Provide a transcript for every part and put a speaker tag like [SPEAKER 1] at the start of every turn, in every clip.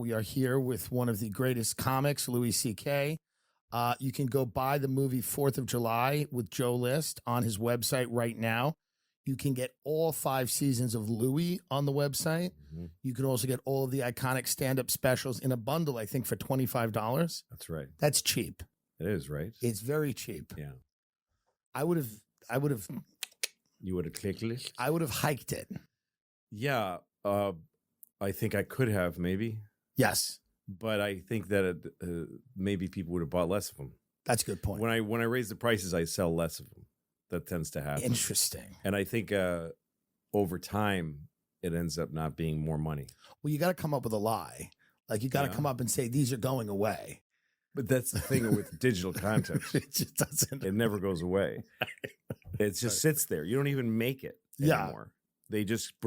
[SPEAKER 1] We are here with one of the greatest comics, Louis C.K. You can go buy the movie 4th of July with Joe List on his website right now. You can get all 5 seasons of Louis on the website. Mm-hmm. You can also get all of the iconic stand-up specials in a bundle, I think, for $25.
[SPEAKER 2] That's right.
[SPEAKER 1] That's cheap.
[SPEAKER 2] It is, right?
[SPEAKER 1] It's very cheap.
[SPEAKER 2] Yeah.
[SPEAKER 1] I would have.
[SPEAKER 2] You would have clicked it?
[SPEAKER 1] I would have hiked it.
[SPEAKER 2] Yeah. I think I could have, maybe.
[SPEAKER 1] Yes.
[SPEAKER 2] But I think that maybe people would have bought less of them.
[SPEAKER 1] That's a good point.
[SPEAKER 2] When I raise the prices, I sell less of them. That tends to happen.
[SPEAKER 1] Interesting.
[SPEAKER 2] And I think over time, it ends up not being more money.
[SPEAKER 1] Well, you got to come up with a lie. Like, you got to come up and say, these are going away.
[SPEAKER 2] But that's the thing with digital content.
[SPEAKER 1] It just doesn't.
[SPEAKER 2] It never goes away. It just sits there. You don't even make it anymore. They just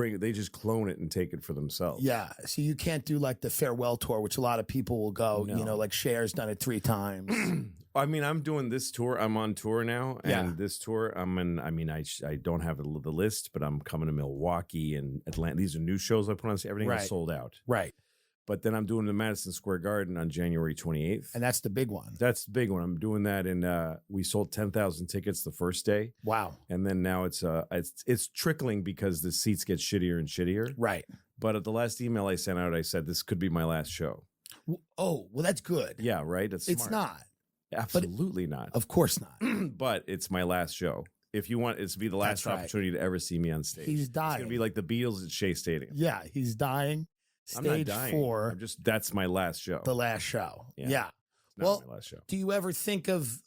[SPEAKER 2] clone it and take it for themselves.
[SPEAKER 1] Yeah. So you can't do like the farewell tour, which a lot of people will go, you know, like Cher's done it 3 times.
[SPEAKER 2] I mean, I'm doing this tour. I'm on tour now. And this tour, I don't have the list, but I'm coming to Milwaukee and Atlanta. These are new shows I put on. Everything is sold out.
[SPEAKER 1] Right.
[SPEAKER 2] But then I'm doing the Madison Square Garden on January 28th.
[SPEAKER 1] And that's the big one.
[SPEAKER 2] That's the big one. I'm doing that. And we sold 10,000 tickets the first day.
[SPEAKER 1] Wow.
[SPEAKER 2] And then now it's trickling because the seats get shittier and shittier.
[SPEAKER 1] Right.
[SPEAKER 2] But at the last email I sent out, I said, this could be my last show.
[SPEAKER 1] Oh, well, that's good.
[SPEAKER 2] Yeah, right? It's
[SPEAKER 1] not.
[SPEAKER 2] Absolutely not.
[SPEAKER 1] Of course not.
[SPEAKER 2] But it's my last show. If you want it to be the last opportunity to ever see me on stage.
[SPEAKER 1] He's dying.
[SPEAKER 2] It's going to be like the Beatles at Shea Stadium.
[SPEAKER 1] Yeah, he's dying. Stage
[SPEAKER 2] I'm not dying.
[SPEAKER 1] 4.
[SPEAKER 2] That's my last show.
[SPEAKER 1] The last show. Yeah.
[SPEAKER 2] Well, my last show.
[SPEAKER 1] Do you ever think of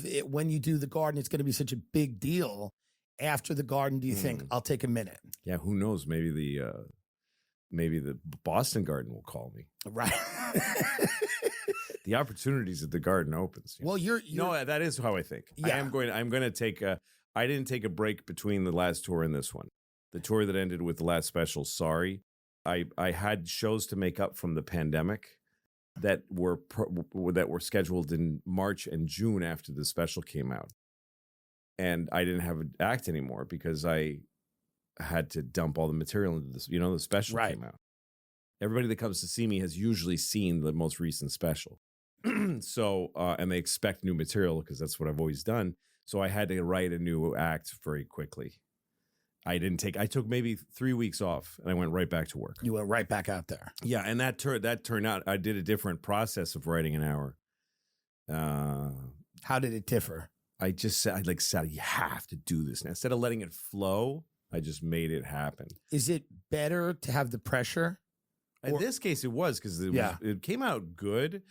[SPEAKER 1] it when you do the Garden, it's going to be such a big deal? After the Garden, do you think, I'll take a minute?
[SPEAKER 2] Yeah, who knows? Maybe the Boston Garden will call me.
[SPEAKER 1] Right.
[SPEAKER 2] The opportunities at the Garden opens.
[SPEAKER 1] Well, you're
[SPEAKER 2] no, that is how I think.
[SPEAKER 1] Yeah.
[SPEAKER 2] I'm going to take I didn't take a break between the last tour and this one. The tour that ended with the last special, sorry. I had shows to make up from the pandemic that were scheduled in March and June after the special came out. And I didn't have an act anymore because I had to dump all the material into this. The special came out. Everybody that comes to see me has usually seen the most recent special. So, and they expect new material because that's what I've always done. So I had to write a new act very quickly. I took maybe 3 weeks off and I went right back to work.
[SPEAKER 1] You went right back out there.
[SPEAKER 2] Yeah. And that turned out, I did a different process of writing an hour.
[SPEAKER 1] How did it differ?
[SPEAKER 2] I said, you have to do this. And instead of letting it flow, I just made it happen.
[SPEAKER 1] Is it better to have the pressure?
[SPEAKER 2] In this case, it was because it came out good.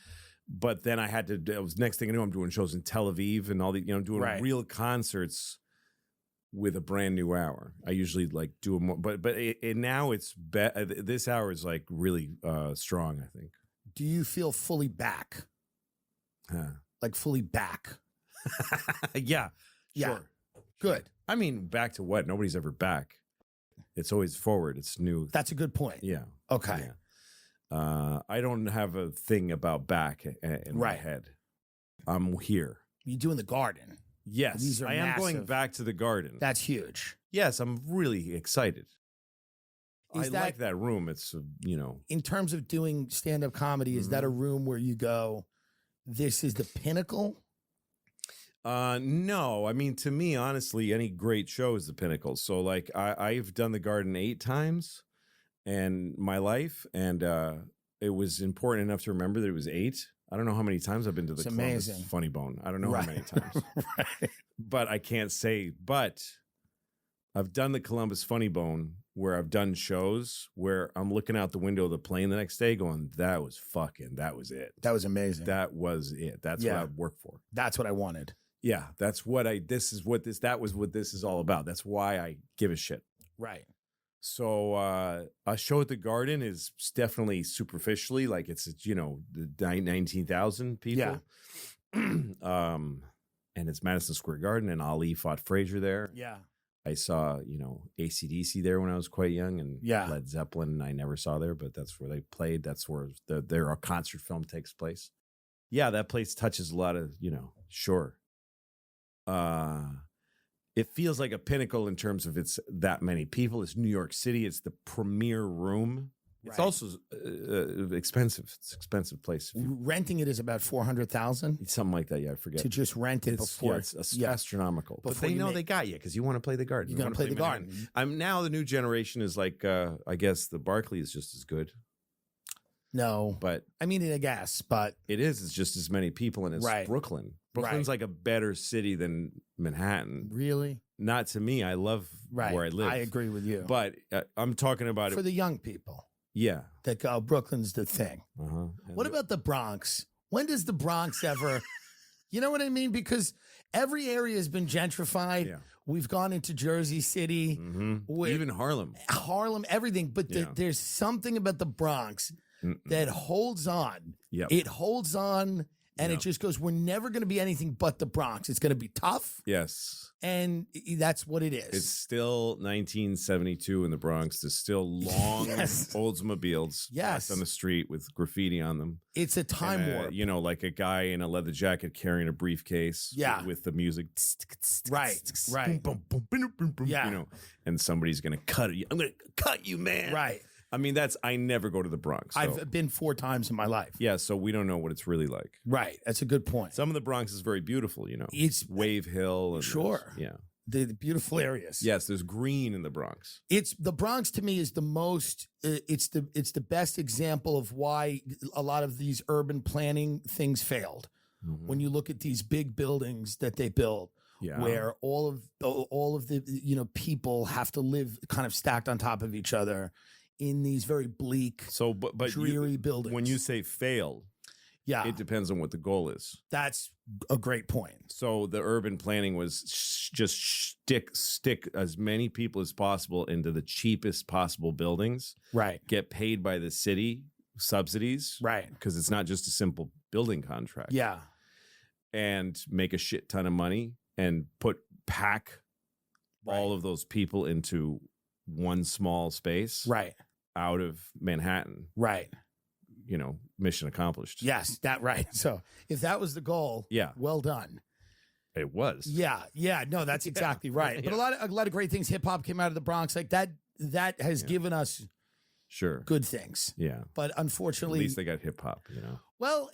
[SPEAKER 2] But then I had to, next thing I knew, I'm doing shows in Tel Aviv and all the, doing real concerts with a brand new hour. I usually do a more, but now it's this hour is really strong, I think.
[SPEAKER 1] Do you feel fully back? Like fully back?
[SPEAKER 2] Yeah. Sure.
[SPEAKER 1] Good.
[SPEAKER 2] I mean, back to what? Nobody's ever back. It's always forward. It's new.
[SPEAKER 1] That's a good point.
[SPEAKER 2] Yeah.
[SPEAKER 1] Okay.
[SPEAKER 2] Yeah. I don't have a thing about back in my head. I'm here.
[SPEAKER 1] You doing the Garden?
[SPEAKER 2] Yes, I am going back to the Garden.
[SPEAKER 1] That's huge.
[SPEAKER 2] Yes, I'm really excited. Like that room. It's,
[SPEAKER 1] In terms of doing stand-up comedy, is that a room where you go, this is the pinnacle?
[SPEAKER 2] No. I mean, to me, honestly, any great show is the pinnacle. So, I've done the Garden 8 times in my life, and it was important enough to remember that it was 8. I don't know how many times I've been to the Columbus Funny Bone. I don't know how many times. But I can't say. But I've done the Columbus Funny Bone where I've done shows where I'm looking out the window of the plane the next day going, that was it.
[SPEAKER 1] That was amazing.
[SPEAKER 2] That was it. That's what I worked for.
[SPEAKER 1] That's what I wanted.
[SPEAKER 2] Yeah, that was what this is all about. That's why I give a shit.
[SPEAKER 1] Right.
[SPEAKER 2] So a show at the Garden is definitely superficially it's the 19,000 people. Yeah. And it's Madison Square Garden, and Ali fought Frazier there.
[SPEAKER 1] Yeah.
[SPEAKER 2] I saw AC/DC there when I was quite young, and Led Zeppelin I never saw there, but that's where they played. That's where their concert film takes place. Yeah, that place touches a lot of sure. It feels like a pinnacle in terms of it's that many people. It's New York City. It's the premier room It's
[SPEAKER 1] Right.
[SPEAKER 2] also expensive. It's an expensive place.
[SPEAKER 1] Renting it is about 400,000
[SPEAKER 2] Something like that. Yeah, I forget.
[SPEAKER 1] to just rent it before.
[SPEAKER 2] It's astronomical. But
[SPEAKER 1] Before
[SPEAKER 2] they
[SPEAKER 1] you
[SPEAKER 2] know
[SPEAKER 1] make-
[SPEAKER 2] they got you because you want to play the garden.
[SPEAKER 1] You're going to play the
[SPEAKER 2] Manhattan.
[SPEAKER 1] garden.
[SPEAKER 2] I'm now the new generation is like I guess the Barclay is just as good,
[SPEAKER 1] No,
[SPEAKER 2] but
[SPEAKER 1] I mean, I guess, but
[SPEAKER 2] it is. It's just as many people, and it's
[SPEAKER 1] Right.
[SPEAKER 2] Brooklyn. Brooklyn's like a better city than Manhattan.
[SPEAKER 1] really,
[SPEAKER 2] Not to me. I love
[SPEAKER 1] right.
[SPEAKER 2] where I live.
[SPEAKER 1] I agree with you.
[SPEAKER 2] But I'm talking about
[SPEAKER 1] For
[SPEAKER 2] it.
[SPEAKER 1] the young people
[SPEAKER 2] Yeah.
[SPEAKER 1] that go, Brooklyn's the thing.
[SPEAKER 2] Uh-huh.
[SPEAKER 1] What about the Bronx? When does the Bronx ever, you know what I mean? Because every area has been gentrified.
[SPEAKER 2] Yeah.
[SPEAKER 1] We've gone into Jersey City, with
[SPEAKER 2] Even Harlem?
[SPEAKER 1] Harlem, everything. But
[SPEAKER 2] Yeah.
[SPEAKER 1] there's something about the Bronx that holds on.
[SPEAKER 2] Yep.
[SPEAKER 1] It holds on, and
[SPEAKER 2] Yep.
[SPEAKER 1] it just goes, we're never going to be anything but the Bronx. It's going to be tough,
[SPEAKER 2] Yes.
[SPEAKER 1] and that's what it is.
[SPEAKER 2] It's still 1972 in the Bronx. There's still long
[SPEAKER 1] Yes.
[SPEAKER 2] Oldsmobiles
[SPEAKER 1] Yes.
[SPEAKER 2] parked on the street with graffiti on them.
[SPEAKER 1] It's a time
[SPEAKER 2] And,
[SPEAKER 1] warp.
[SPEAKER 2] You know, like a guy in a leather jacket carrying a briefcase.
[SPEAKER 1] Yeah.
[SPEAKER 2] With the music.
[SPEAKER 1] Right, right.
[SPEAKER 2] Boom, boom, boom, boom, boom,
[SPEAKER 1] Yeah.
[SPEAKER 2] You know, and somebody's going to cut you. I'm going to cut you, man.
[SPEAKER 1] Right.
[SPEAKER 2] I mean, I never go to the Bronx. So.
[SPEAKER 1] I've been 4 times in my life.
[SPEAKER 2] Yeah, so we don't know what it's really like.
[SPEAKER 1] Right. That's a good point.
[SPEAKER 2] Some of the Bronx is very beautiful, you know.
[SPEAKER 1] It's
[SPEAKER 2] Wave Hill. And
[SPEAKER 1] Sure.
[SPEAKER 2] Yeah.
[SPEAKER 1] the beautiful areas.
[SPEAKER 2] Yes, there's green in the Bronx.
[SPEAKER 1] It's the Bronx to me is the most it's the best example of why a lot of these urban planning things failed.
[SPEAKER 2] Mm-hmm.
[SPEAKER 1] When you look at these big buildings that they build,
[SPEAKER 2] Yeah.
[SPEAKER 1] where all of the people have to live kind of stacked on top of each other in these very bleak,
[SPEAKER 2] So, but
[SPEAKER 1] dreary buildings.
[SPEAKER 2] when you say fail,
[SPEAKER 1] yeah,
[SPEAKER 2] it depends on what the goal is.
[SPEAKER 1] that's a great point.
[SPEAKER 2] So the urban planning was just stick as many people as possible into the cheapest possible buildings,
[SPEAKER 1] Right,
[SPEAKER 2] get paid by the city, subsidies,
[SPEAKER 1] right,
[SPEAKER 2] because it's not just a simple building contract.
[SPEAKER 1] yeah,
[SPEAKER 2] And make a shit ton of money and pack all of those people into one small space
[SPEAKER 1] right,
[SPEAKER 2] out of Manhattan.
[SPEAKER 1] right.
[SPEAKER 2] You know, mission accomplished.
[SPEAKER 1] Yes, that right. So if that was the goal,
[SPEAKER 2] Yeah.
[SPEAKER 1] well done.
[SPEAKER 2] It was.
[SPEAKER 1] Yeah, yeah, no, that's exactly right. But
[SPEAKER 2] Yeah.
[SPEAKER 1] a lot of great things. Hip hop came out of the Bronx, like that. That has given us
[SPEAKER 2] Sure.
[SPEAKER 1] good things.
[SPEAKER 2] Yeah.
[SPEAKER 1] But
[SPEAKER 2] At
[SPEAKER 1] unfortunately,
[SPEAKER 2] least they got hip hop, you know.
[SPEAKER 1] well,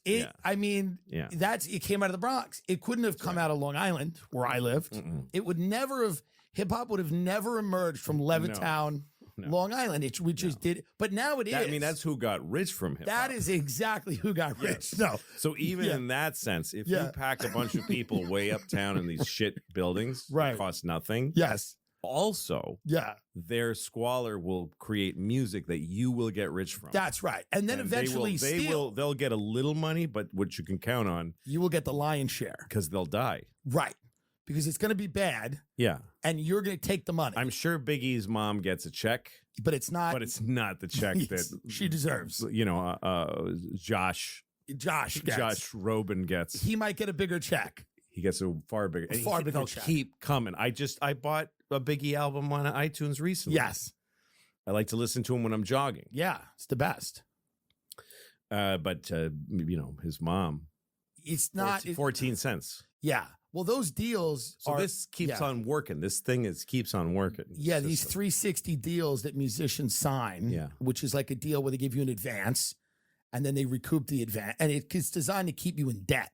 [SPEAKER 2] Yeah.
[SPEAKER 1] I mean,
[SPEAKER 2] Yeah.
[SPEAKER 1] it came out of the Bronx. It couldn't have come out of Long Island, where I lived.
[SPEAKER 2] Mm-mm.
[SPEAKER 1] It would never have. Hip hop would have never emerged from Levittown,
[SPEAKER 2] No.
[SPEAKER 1] Long Island. We just did. But now it is.
[SPEAKER 2] I mean, that's who got rich from hip hop.
[SPEAKER 1] that is exactly who got rich. No,
[SPEAKER 2] So even
[SPEAKER 1] Yeah.
[SPEAKER 2] in that sense, if
[SPEAKER 1] Yeah.
[SPEAKER 2] you pack a bunch of people way uptown in these shit buildings
[SPEAKER 1] Right.
[SPEAKER 2] that cost nothing,
[SPEAKER 1] yes,
[SPEAKER 2] also
[SPEAKER 1] yeah,
[SPEAKER 2] their squalor will create music that you will get rich from.
[SPEAKER 1] that's right. And then
[SPEAKER 2] And
[SPEAKER 1] eventually,
[SPEAKER 2] they'll get a little money, but what you can count on
[SPEAKER 1] you will get the lion's share.
[SPEAKER 2] because they'll die.
[SPEAKER 1] Right. Because it's going to be bad
[SPEAKER 2] Yeah.
[SPEAKER 1] and you're going to take the money.
[SPEAKER 2] I'm sure Biggie's mom gets a check,
[SPEAKER 1] but it's not.
[SPEAKER 2] but it's not the check
[SPEAKER 1] Yes,
[SPEAKER 2] that
[SPEAKER 1] she deserves.
[SPEAKER 2] you know, Josh
[SPEAKER 1] Josh gets.
[SPEAKER 2] Robin gets.
[SPEAKER 1] He might get a bigger check.
[SPEAKER 2] He gets a far bigger. and
[SPEAKER 1] Far bigger
[SPEAKER 2] they'll
[SPEAKER 1] check.
[SPEAKER 2] keep coming. I bought a Biggie album on iTunes recently.
[SPEAKER 1] Yes.
[SPEAKER 2] I like to listen to him when I'm jogging.
[SPEAKER 1] Yeah. It's the best.
[SPEAKER 2] But you know, his mom.
[SPEAKER 1] It's not.
[SPEAKER 2] 14 cents.
[SPEAKER 1] Yeah. Well, those deals
[SPEAKER 2] So
[SPEAKER 1] are.
[SPEAKER 2] this keeps
[SPEAKER 1] yeah.
[SPEAKER 2] on working. This thing keeps on working.
[SPEAKER 1] Yeah. These
[SPEAKER 2] System.
[SPEAKER 1] 360 deals that musicians sign,
[SPEAKER 2] Yeah.
[SPEAKER 1] which is like a deal where they give you an advance and then they recoup the advance. And it's designed to keep you in debt.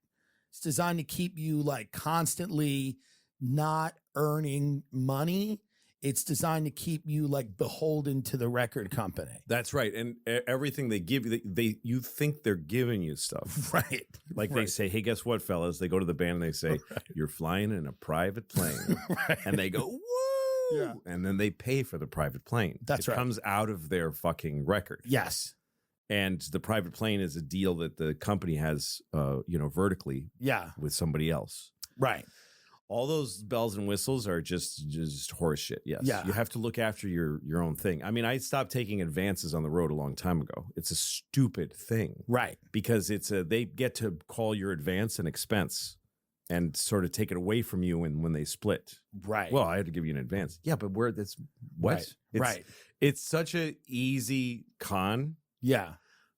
[SPEAKER 1] It's designed to keep you like constantly not earning money. It's designed to keep you like beholden to the record company.
[SPEAKER 2] That's right. And everything they give you, you think they're giving you stuff.
[SPEAKER 1] Right.
[SPEAKER 2] Like they say, hey, guess what, fellas? They go to the band and they say, you're flying in a private plane.
[SPEAKER 1] Right.
[SPEAKER 2] And they go, woo!
[SPEAKER 1] Yeah.
[SPEAKER 2] And then they pay for the private plane.
[SPEAKER 1] That's
[SPEAKER 2] it
[SPEAKER 1] right.
[SPEAKER 2] comes out of their fucking record.
[SPEAKER 1] Yes.
[SPEAKER 2] And the private plane is a deal that the company has, vertically
[SPEAKER 1] Yeah.
[SPEAKER 2] with somebody else.
[SPEAKER 1] Right.
[SPEAKER 2] All those bells and whistles are just horse shit. Yes.
[SPEAKER 1] Yeah.
[SPEAKER 2] You have to look after your own thing. I mean, I stopped taking advances on the road a long time ago. It's a stupid thing
[SPEAKER 1] Right.
[SPEAKER 2] because they get to call your advance an expense and sort of take it away from you when they split.
[SPEAKER 1] Right.
[SPEAKER 2] Well, I had to give you an advance. Yeah, but that's what?
[SPEAKER 1] Right.
[SPEAKER 2] It's such a easy con
[SPEAKER 1] Yeah.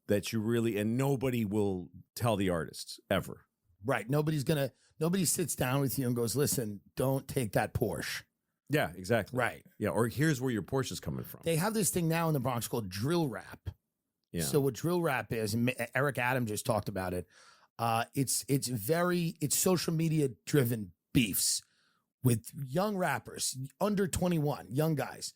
[SPEAKER 2] that you really, and nobody will tell the artists ever.
[SPEAKER 1] Right. Nobody sits down with you and goes, listen, don't take that Porsche.
[SPEAKER 2] Yeah, exactly.
[SPEAKER 1] Right.
[SPEAKER 2] Yeah, or here's where your Porsche's coming from.
[SPEAKER 1] They have this thing now in the Bronx called drill rap.
[SPEAKER 2] Yeah.
[SPEAKER 1] So what drill rap is, and Eric Adam just talked about it. It's social media driven beefs with young rappers under 21, young guys,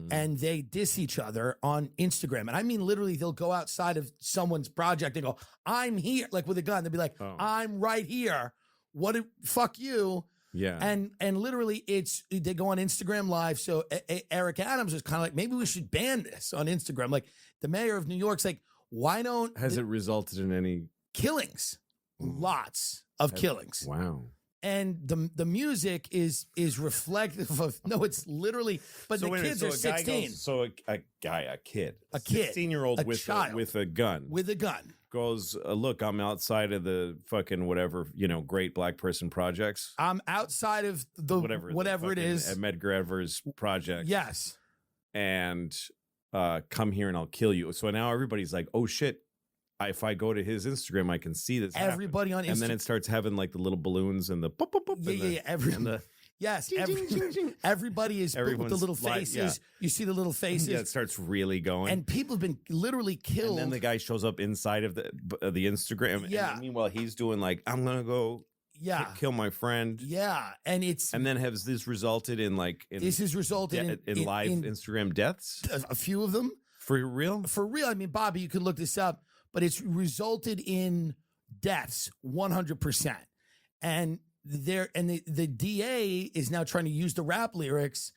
[SPEAKER 1] and they diss each other on Instagram. And I mean, literally, they'll go outside of someone's project and go, "I'm here," like with a gun. They'll be like, "I'm right here. Fuck you."
[SPEAKER 2] Yeah.
[SPEAKER 1] And literally they go on Instagram Live. So Eric Adams was kind of like, maybe we should ban this on Instagram. Like the mayor of New York's like, why don't
[SPEAKER 2] Has it resulted in any
[SPEAKER 1] killings? Lots of killings.
[SPEAKER 2] Wow.
[SPEAKER 1] And the music is reflective of, no, it's literally, but the kids are 16.
[SPEAKER 2] A kid,
[SPEAKER 1] A kid,
[SPEAKER 2] 16-year-old
[SPEAKER 1] a child.
[SPEAKER 2] with a gun.
[SPEAKER 1] With a gun.
[SPEAKER 2] Goes, look, I'm outside of the fucking whatever, great black person projects.
[SPEAKER 1] I'm outside of the whatever it is.
[SPEAKER 2] At Medgar Evers project.
[SPEAKER 1] Yes.
[SPEAKER 2] And come here and I'll kill you. So now everybody's like, oh shit. If I go to his Instagram, I can see this.
[SPEAKER 1] Everybody
[SPEAKER 2] happen.
[SPEAKER 1] on Instagram.
[SPEAKER 2] And then it starts having like the little balloons and the boop, boop, boop.
[SPEAKER 1] Yes, everybody is with the little faces. Yeah. You see the little faces.
[SPEAKER 2] Yeah, it starts really going.
[SPEAKER 1] And people have been literally killed.
[SPEAKER 2] And then the guy shows up inside of the Instagram.
[SPEAKER 1] Yeah.
[SPEAKER 2] And meanwhile, he's doing like, I'm going to go kill my friend.
[SPEAKER 1] Yeah. And then
[SPEAKER 2] has this resulted in like...
[SPEAKER 1] this has resulted
[SPEAKER 2] in live Instagram deaths?
[SPEAKER 1] A few of them.
[SPEAKER 2] For real?
[SPEAKER 1] For real. I mean, Bobby, you could look this up. But it's resulted in deaths 100%. And the DA is now trying to use the rap lyrics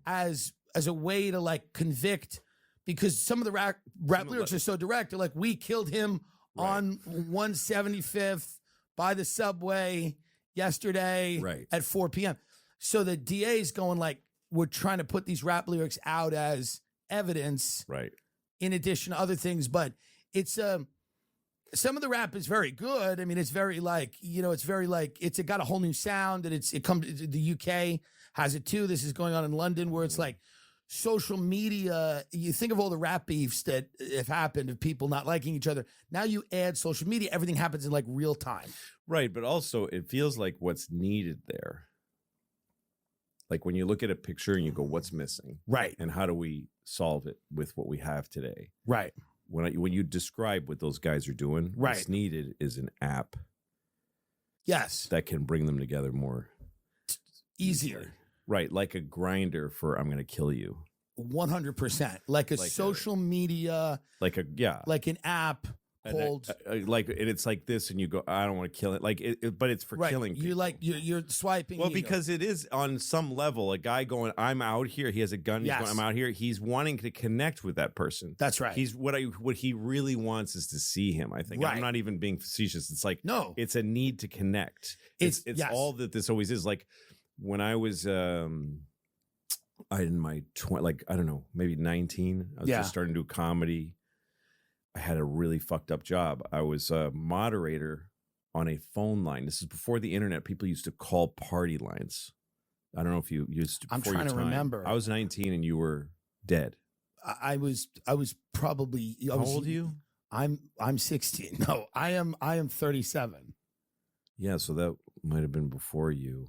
[SPEAKER 1] as a way to like convict, because some of the rap lyrics are so direct. They're like, we killed him on 175th by the subway yesterday at 4 p.m. So the DA is going like, we're trying to put these rap lyrics out as evidence in addition to other things. But it's some of the rap is very good. I mean, it's very like, it's got a whole new sound, and it comes, the UK has it too. This is going on in London, where it's like social media. You think of all the rap beefs that have happened of people not liking each other. Now you add social media, everything happens in like real time.
[SPEAKER 2] Right. But also it feels like what's needed there. Like when you look at a picture and you go, what's missing?
[SPEAKER 1] Right.
[SPEAKER 2] And how do we solve it with what we have today?
[SPEAKER 1] Right.
[SPEAKER 2] When you describe what those guys are doing, what's needed is an app.
[SPEAKER 1] Yes.
[SPEAKER 2] That can bring them together more
[SPEAKER 1] easier.
[SPEAKER 2] Right. Like a grinder for I'm going to kill you.
[SPEAKER 1] 100%. Like social media. Like an app called.
[SPEAKER 2] And it's like this, and you go, I don't want to kill it. Like but it's for killing people.
[SPEAKER 1] You're swiping.
[SPEAKER 2] Well, because it is on some level, a guy going, I'm out here. He has a gun. He's going, I'm out here. He's wanting to connect with that person.
[SPEAKER 1] That's right.
[SPEAKER 2] He's what he really wants is to see him, I think. Right. I'm not even being facetious. It's like,
[SPEAKER 1] no,
[SPEAKER 2] it's a need to connect. It's all that this always is. Like when I was, in my I don't know, maybe 19, I was just starting to do comedy. I had a really fucked up job. I was a moderator on a phone line. This is before the internet. People used to call party lines. I don't know if you used to.
[SPEAKER 1] I'm trying to remember.
[SPEAKER 2] I was 19 and you were dead.
[SPEAKER 1] I was probably.
[SPEAKER 2] How old are you?
[SPEAKER 1] I'm 16. No, I am 37.
[SPEAKER 2] Yeah, so that might have been before you.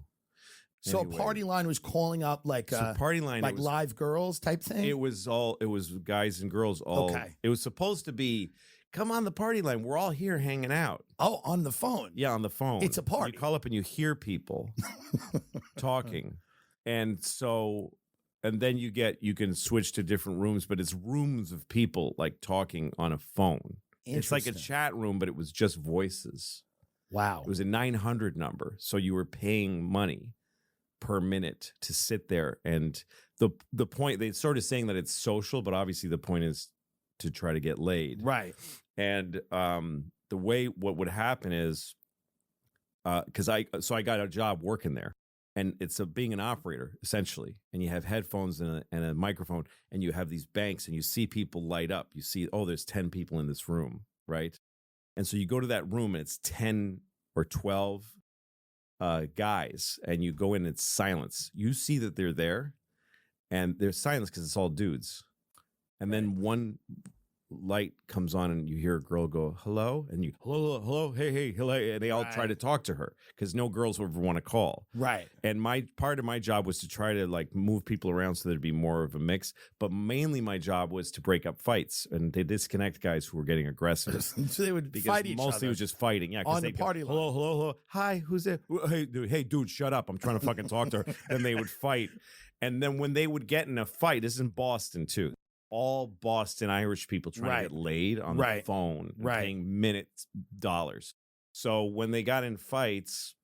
[SPEAKER 1] So anyway, a party line was calling up
[SPEAKER 2] party line,
[SPEAKER 1] like live girls type thing.
[SPEAKER 2] It was guys and girls all. Okay. It was supposed to be, come on the party line. We're all here hanging out.
[SPEAKER 1] Oh, on the phone.
[SPEAKER 2] Yeah, on the phone.
[SPEAKER 1] It's a party.
[SPEAKER 2] You call up and you hear people talking, and then you can switch to different rooms, but it's rooms of people like talking on a phone. It's like a chat room, but it was just voices.
[SPEAKER 1] Wow.
[SPEAKER 2] It was a 900 number, so you were paying money per minute to sit there. And the point, they started saying that it's social, but obviously the point is to try to get laid.
[SPEAKER 1] Right.
[SPEAKER 2] And the way what would happen is because I got a job working there, and it's being an operator essentially, and you have headphones and a microphone, and you have these banks, and you see people light up. You see, oh, there's 10 people in this room, right? And so you go to that room and it's 10 or 12 guys, and you go in, it's silence. You see that they're there, and there's silence because it's all dudes. And then one light comes on and you hear a girl go, hello? And you, hello, hey, hello. And they all try to talk to her because no girls would ever want to call.
[SPEAKER 1] Right.
[SPEAKER 2] And part of my job was to try to like move people around so there'd be more of a mix. But mainly my job was to break up fights and they disconnect guys who were getting aggressive.
[SPEAKER 1] So they would fight each other.
[SPEAKER 2] Mostly it was just fighting. Yeah.
[SPEAKER 1] On the party line.
[SPEAKER 2] Hello. Hi, who's there? Hey, dude, shut up. I'm trying to fucking talk to her. And they would fight. And then when they would get in a fight, this is in Boston too. All Boston Irish people trying to get laid on the phone, and paying minutes dollars. So when they got in fights,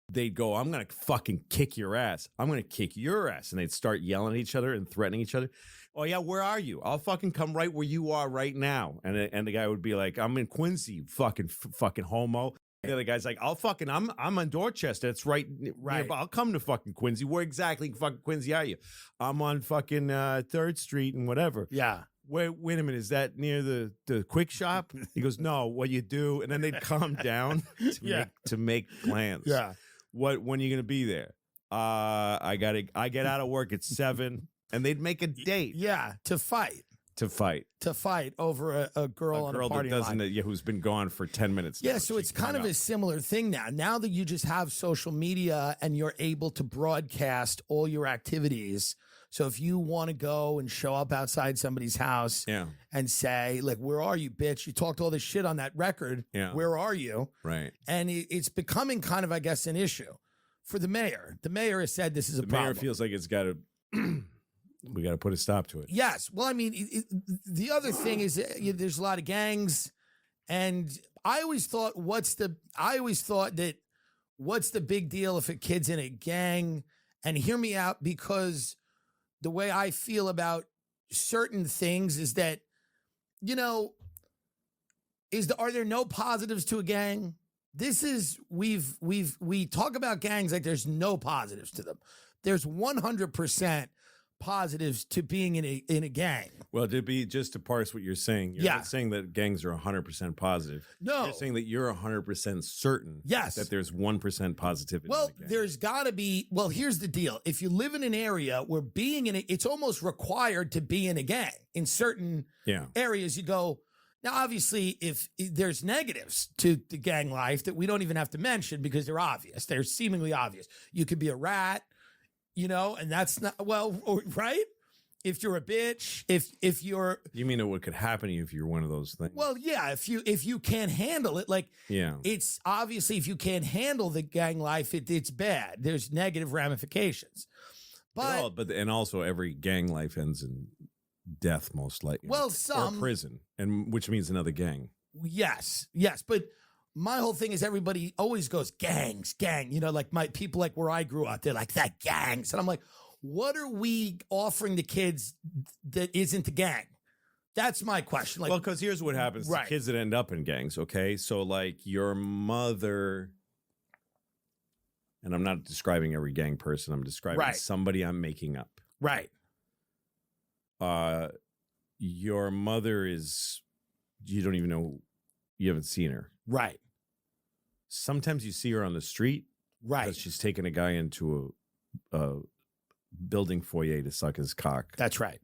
[SPEAKER 2] they'd go, I'm going to fucking kick your ass. I'm going to kick your ass. And they'd start yelling at each other and threatening each other. Oh, yeah, where are you? I'll fucking come right where you are right now. And the guy would be like, I'm in Quincy, fucking homo. The other guy's like, I'm on Dorchester. It's right. Nearby. I'll come to fucking Quincy. Where exactly in fucking Quincy are you? I'm on fucking 3rd Street and whatever.
[SPEAKER 1] Yeah.
[SPEAKER 2] Wait a minute. Is that near the quick shop? He goes, no, what you do? And then they'd calm down to make plans.
[SPEAKER 1] Yeah.
[SPEAKER 2] When are you going to be there? I get out of work at 7 and they'd make a date.
[SPEAKER 1] Yeah. To fight over a girl on a party line.
[SPEAKER 2] Who's been gone for 10 minutes.
[SPEAKER 1] Yeah, so it's kind of a similar thing now. Now that you just have social media and you're able to broadcast all your activities. So if you want to go and show up outside somebody's house and say, like, where are you, bitch? You talked all this shit on that record. Yeah. Where are you?
[SPEAKER 2] Right.
[SPEAKER 1] And it's becoming kind of, I guess, an issue for the mayor. The mayor has said this is a problem.
[SPEAKER 2] The mayor feels like it's got to... We got to put a stop to it.
[SPEAKER 1] Yes. Well, I mean, the other thing is there's a lot of gangs, and I always thought, what's the big deal if a kid's in a gang? And hear me out, because the way I feel about certain things is that, are there no positives to a gang? We talk about gangs like there's no positives to them. There's 100% positives to being in a gang.
[SPEAKER 2] Well, just to parse what you're saying, you're not saying that gangs are 100% positive.
[SPEAKER 1] No.
[SPEAKER 2] You're saying that you're 100% certain that there's 1% positivity.
[SPEAKER 1] Well, there's got to be. Well, here's the deal. If you live in an area where being in it, it's almost required to be in a gang. In certain areas, you go. Now, obviously, if there's negatives to the gang life that we don't even have to mention because they're obvious. They're seemingly obvious. You could be a rat. And that's not, right? If you're a bitch, if you're...
[SPEAKER 2] You mean what could happen to you if you're one of those things?
[SPEAKER 1] Well, yeah, if you can't handle it, it's obviously if you can't handle the gang life, it's bad. There's negative ramifications.
[SPEAKER 2] And also every gang life ends in death, most likely.
[SPEAKER 1] Well, some...
[SPEAKER 2] Or prison, which means another gang.
[SPEAKER 1] Yes, but... My whole thing is everybody always goes gang. My people like where I grew up, they're like that gangs. And I'm like, what are we offering the kids that isn't the gang? That's my question.
[SPEAKER 2] Well, because here's what happens to kids that end up in gangs, okay? So like your mother, and I'm not describing every gang person, I'm describing somebody I'm making up.
[SPEAKER 1] Right.
[SPEAKER 2] Your mother is, you don't even know, you haven't seen her.
[SPEAKER 1] Right.
[SPEAKER 2] Sometimes you see her on the street.
[SPEAKER 1] Right.
[SPEAKER 2] Because she's taking a guy into a building foyer to suck his cock.
[SPEAKER 1] That's right.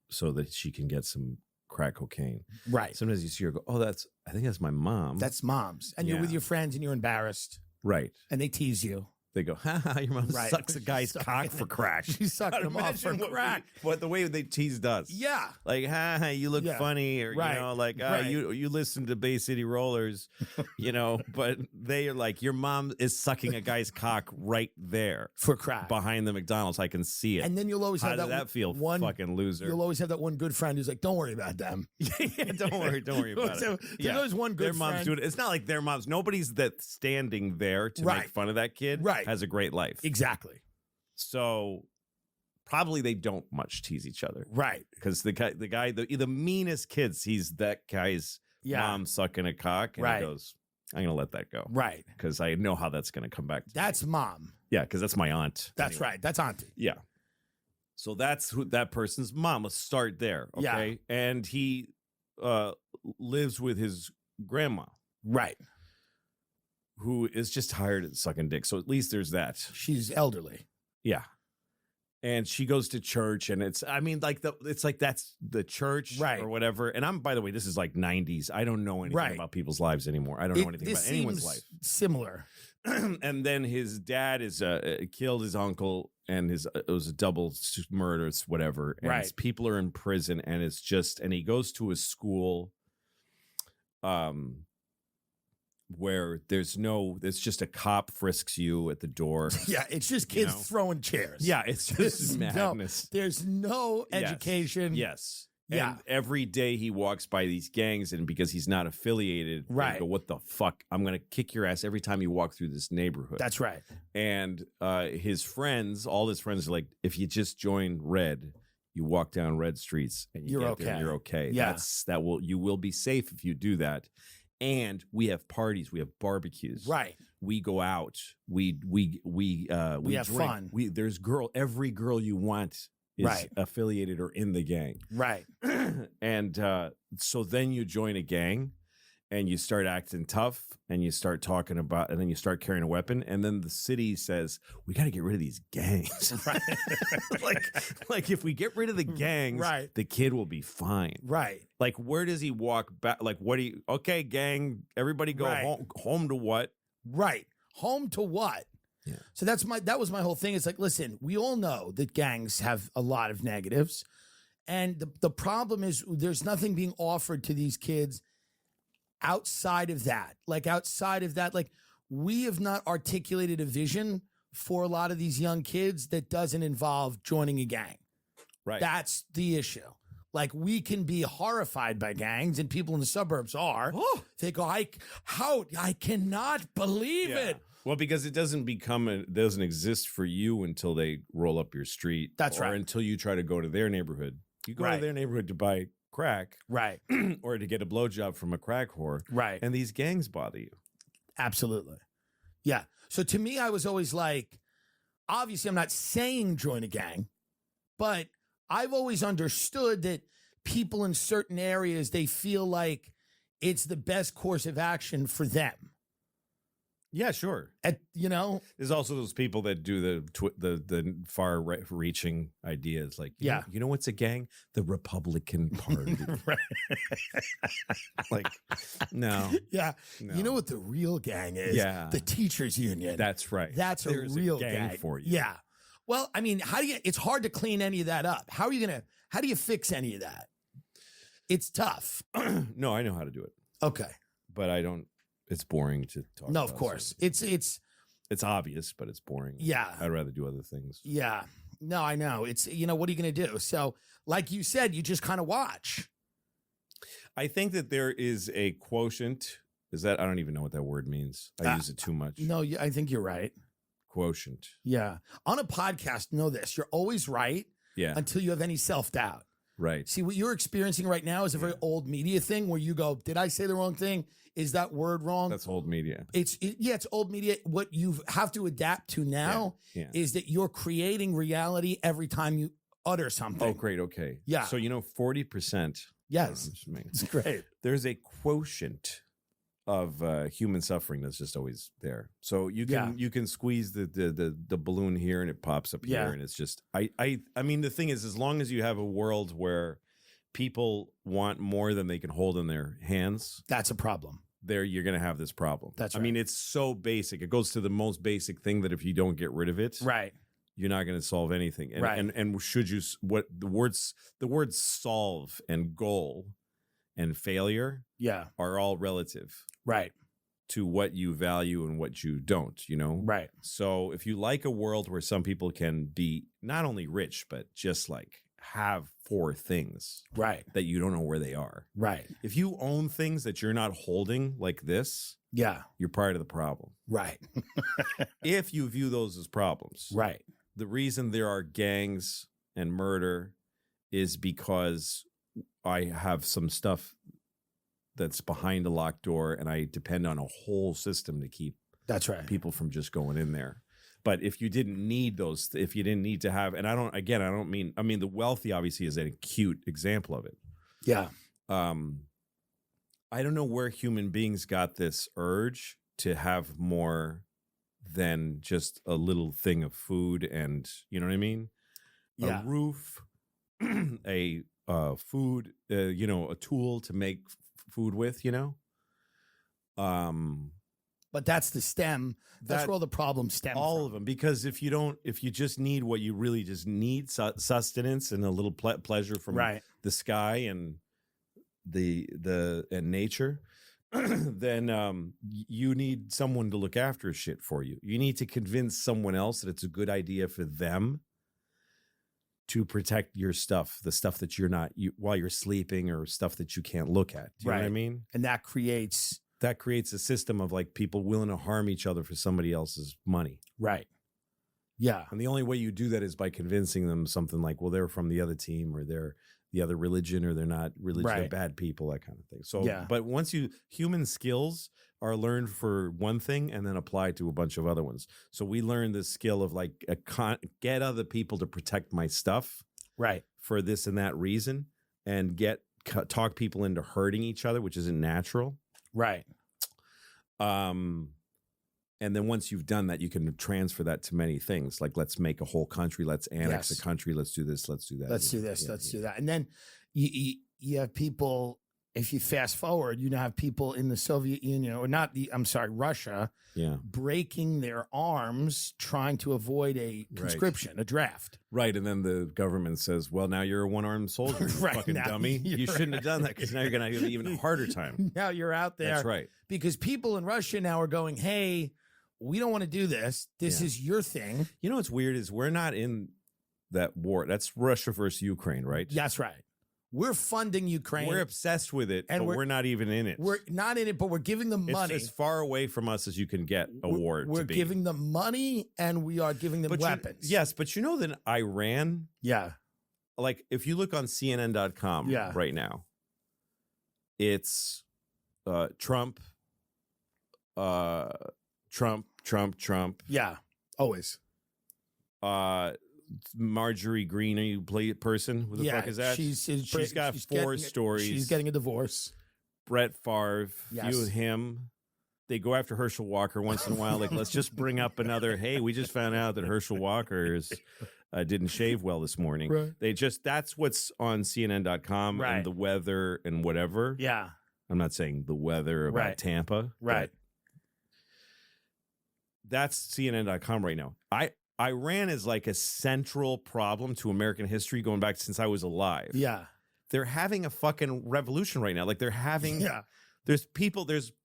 [SPEAKER 2] So that she can get some crack cocaine.
[SPEAKER 1] Right.
[SPEAKER 2] Sometimes you see her go, I think that's my mom.
[SPEAKER 1] That's mom's. And you're with your friends and you're embarrassed.
[SPEAKER 2] Right.
[SPEAKER 1] And they tease you.
[SPEAKER 2] They go, your mom sucks a guy's cock for crack.
[SPEAKER 1] She's sucking him off for crack.
[SPEAKER 2] What the way they teased us.
[SPEAKER 1] Yeah.
[SPEAKER 2] Like, you look funny. Or, you listen to Bay City Rollers, but they are like, your mom is sucking a guy's cock right there.
[SPEAKER 1] For crack.
[SPEAKER 2] Behind the McDonald's. I can see it.
[SPEAKER 1] And then you'll always have
[SPEAKER 2] that feel fucking loser.
[SPEAKER 1] You'll always have that one good friend who's like, don't worry about them.
[SPEAKER 2] Don't worry about it.
[SPEAKER 1] There's always one good
[SPEAKER 2] friend. Their mom's doing it. It's not like their moms. Nobody's that's standing there to make fun of that kid.
[SPEAKER 1] Right.
[SPEAKER 2] Has a great life.
[SPEAKER 1] Exactly.
[SPEAKER 2] So probably they don't much tease each other.
[SPEAKER 1] Right.
[SPEAKER 2] Because the meanest kid sees that guy's mom sucking a cock and he goes, I'm going to let that go.
[SPEAKER 1] Right.
[SPEAKER 2] Because I know how that's going to come back to
[SPEAKER 1] That's
[SPEAKER 2] me.
[SPEAKER 1] mom.
[SPEAKER 2] Yeah, because that's my aunt.
[SPEAKER 1] That's right. That's auntie.
[SPEAKER 2] Yeah. So that's who that person's mom. Let's start there. Okay. Yeah. And he lives with his grandma.
[SPEAKER 1] Right.
[SPEAKER 2] Who is just tired of sucking dick. So at least there's that.
[SPEAKER 1] She's elderly.
[SPEAKER 2] Yeah. And she goes to church, and it's like that's the church
[SPEAKER 1] Right.
[SPEAKER 2] or whatever. And by the way, this is like 90s. I don't know anything about people's lives anymore. I don't know anything about anyone's life.
[SPEAKER 1] Similar.
[SPEAKER 2] And then his dad is killed his uncle, and it was a double murder, whatever. And his people are in prison, and it's just, and he goes to a school, where it's just a cop frisks you at the door.
[SPEAKER 1] Yeah, it's just kids throwing chairs.
[SPEAKER 2] Yeah, it's just madness.
[SPEAKER 1] There's no education.
[SPEAKER 2] Yes.
[SPEAKER 1] Yeah.
[SPEAKER 2] And every day he walks by these gangs, and because he's not affiliated, they go, what the fuck? I'm going to kick your ass every time you walk through this neighborhood.
[SPEAKER 1] That's right.
[SPEAKER 2] And all his friends are like, if you just join Red, you walk down Red streets and you're okay.
[SPEAKER 1] Yeah.
[SPEAKER 2] You will be safe if you do that. And we have parties, we have barbecues.
[SPEAKER 1] Right.
[SPEAKER 2] We go out. We have
[SPEAKER 1] drink.
[SPEAKER 2] Fun. There's every girl you want is affiliated or in the gang.
[SPEAKER 1] Right.
[SPEAKER 2] And so then you join a gang and you start acting tough and you start talking about, and then you start carrying a weapon. And then the city says, we got to get rid of these gangs. Right. like if we get rid of the gangs, the kid will be fine.
[SPEAKER 1] Right.
[SPEAKER 2] Like, where does he walk back? Like, okay, gang, everybody go home to what?
[SPEAKER 1] Right. Home to what?
[SPEAKER 2] Yeah.
[SPEAKER 1] So that was my whole thing. It's like, listen, we all know that gangs have a lot of negatives. And the problem is there's nothing being offered to these kids outside of that. Like we have not articulated a vision for a lot of these young kids that doesn't involve joining a gang.
[SPEAKER 2] Right.
[SPEAKER 1] That's the issue. Like, we can be horrified by gangs, and people in the suburbs are. Oh. They go, I cannot believe it.
[SPEAKER 2] Well, because it doesn't exist for you until they roll up your street.
[SPEAKER 1] That's right.
[SPEAKER 2] Or until you try to go to their neighborhood. You go to their neighborhood to buy crack.
[SPEAKER 1] Right.
[SPEAKER 2] Or to get a blowjob from a crack whore.
[SPEAKER 1] Right.
[SPEAKER 2] And these gangs bother you.
[SPEAKER 1] Absolutely. Yeah. So to me, I was always like, obviously, I'm not saying join a gang, but I've always understood that people in certain areas, they feel like it's the best course of action for them.
[SPEAKER 2] Yeah, sure.
[SPEAKER 1] There's
[SPEAKER 2] also those people that do the far right reaching ideas. Like, you know what's a gang? The Republican Party.
[SPEAKER 1] Right.
[SPEAKER 2] Like, no.
[SPEAKER 1] Yeah.
[SPEAKER 2] No.
[SPEAKER 1] You know what the real gang is?
[SPEAKER 2] Yeah.
[SPEAKER 1] The teachers union.
[SPEAKER 2] That's right.
[SPEAKER 1] That's a real gang
[SPEAKER 2] for you.
[SPEAKER 1] Yeah. Well, I mean, it's hard to clean any of that up. How do you fix any of that? It's tough.
[SPEAKER 2] No, I know how to do it.
[SPEAKER 1] Okay.
[SPEAKER 2] But I don't. It's boring to talk about.
[SPEAKER 1] No, of course.
[SPEAKER 2] So
[SPEAKER 1] It's
[SPEAKER 2] obvious, but it's boring.
[SPEAKER 1] Yeah.
[SPEAKER 2] I'd rather do other things.
[SPEAKER 1] Yeah. No, I know. It's, what are you going to do? So, like you said, you just kind of watch.
[SPEAKER 2] I think that there is a quotient. I don't even know what that word means. I use it too much.
[SPEAKER 1] No, I think you're right.
[SPEAKER 2] Quotient.
[SPEAKER 1] Yeah. On a podcast, know this. You're always right until you have any self-doubt.
[SPEAKER 2] Right.
[SPEAKER 1] See, what you're experiencing right now is a very old media thing where you go, did I say the wrong thing? Is that word wrong?
[SPEAKER 2] That's old media.
[SPEAKER 1] It's old media. What you have to adapt to now is that you're creating reality every time you utter something.
[SPEAKER 2] Oh, great. Okay.
[SPEAKER 1] Yeah.
[SPEAKER 2] So, 40%.
[SPEAKER 1] Yes. It's great.
[SPEAKER 2] There's a quotient of human suffering that's just always there. So you can squeeze the balloon here and it pops up here, and it's just I mean, the thing is, as long as you have a world where people want more than they can hold in their hands,
[SPEAKER 1] that's a problem.
[SPEAKER 2] You're going to have this problem.
[SPEAKER 1] That's right.
[SPEAKER 2] I mean, it's so basic. It goes to the most basic thing that if you don't get rid of it, you're not going to solve anything. And, and should you, what the words solve and goal and failure are all relative.
[SPEAKER 1] Right.
[SPEAKER 2] To what you value and what you don't,
[SPEAKER 1] Right.
[SPEAKER 2] So if you like a world where some people can be not only rich, but just like have 4 things that you don't know where they are.
[SPEAKER 1] Right.
[SPEAKER 2] If you own things that you're not holding like this, you're part of the problem.
[SPEAKER 1] Right.
[SPEAKER 2] If you view those as problems.
[SPEAKER 1] Right.
[SPEAKER 2] The reason there are gangs and murder is because I have some stuff that's behind a locked door and I depend on a whole system to keep people from just going in there. But if you didn't need if you didn't need to have, and I mean the wealthy obviously is an acute example of it.
[SPEAKER 1] Yeah.
[SPEAKER 2] I don't know where human beings got this urge to have more than just a little thing of food, and you know what I mean?
[SPEAKER 1] Yeah.
[SPEAKER 2] a roof, a food, a tool to make food with,
[SPEAKER 1] But that's the stem. That's where all the problems stem
[SPEAKER 2] all
[SPEAKER 1] from.
[SPEAKER 2] of them, because if you just need what you really just need, sustenance and a little pleasure from the sky and and nature, then you need someone to look after shit for you. You need to convince someone else that it's a good idea for them to protect your stuff, the stuff that while you're sleeping, or stuff that you can't look at. Do you know what I mean?
[SPEAKER 1] And that creates
[SPEAKER 2] a system of like people willing to harm each other for somebody else's money.
[SPEAKER 1] Right. Yeah.
[SPEAKER 2] And the only way you do that is by convincing them something like, well, they're from the other team, or they're the other religion, or they're not religious, they're bad people, that kind of thing. So, but once human skills are learned for one thing and then applied to a bunch of other ones. So we learned this skill of like, get other people to protect my stuff.
[SPEAKER 1] Right.
[SPEAKER 2] For this and that reason, and talk people into hurting each other, which isn't natural.
[SPEAKER 1] Right.
[SPEAKER 2] And then once you've done that, you can transfer that to many things. Like, let's make a whole country. Let's annex a country. Let's do this. Let's do that.
[SPEAKER 1] Let's do this. Let's do that. And then you have people, if you fast forward, you now have people in the Soviet Union, or Russia, breaking their arms trying to avoid a conscription, a draft.
[SPEAKER 2] Right. And then the government says, well, now you're a one-armed soldier, you fucking dummy. You shouldn't have done that, because now you're going to have an even harder time.
[SPEAKER 1] Now you're out there.
[SPEAKER 2] That's right.
[SPEAKER 1] Because people in Russia now are going, hey, we don't want to do this. This is your thing.
[SPEAKER 2] You know what's weird is we're not in that war. That's Russia versus Ukraine, right?
[SPEAKER 1] That's right. We're funding Ukraine.
[SPEAKER 2] We're obsessed with it, and we're not even in it.
[SPEAKER 1] We're not in it, but we're giving them money.
[SPEAKER 2] It's as far away from us as you can get a war.
[SPEAKER 1] We're giving them money, and we are giving them weapons.
[SPEAKER 2] Yes, but you know that Iran, like if you look on CNN.com right now, it's Trump.
[SPEAKER 1] Yeah, always.
[SPEAKER 2] Marjorie Greene, you play person? Who the fuck is that? She's got four stories.
[SPEAKER 1] She's getting a divorce.
[SPEAKER 2] Brett Favre, few of him. They go after Herschel Walker once in a while. Like, let's just bring up another. Hey, we just found out that Herschel Walker didn't shave well this morning. Right. That's what's on CNN.com and the weather and whatever.
[SPEAKER 1] Yeah.
[SPEAKER 2] I'm not saying the weather about Tampa.
[SPEAKER 1] Right.
[SPEAKER 2] That's CNN.com right now. Iran is like a central problem to American history going back since I was alive.
[SPEAKER 1] Yeah.
[SPEAKER 2] They're having a fucking revolution right now. Like they're having, there's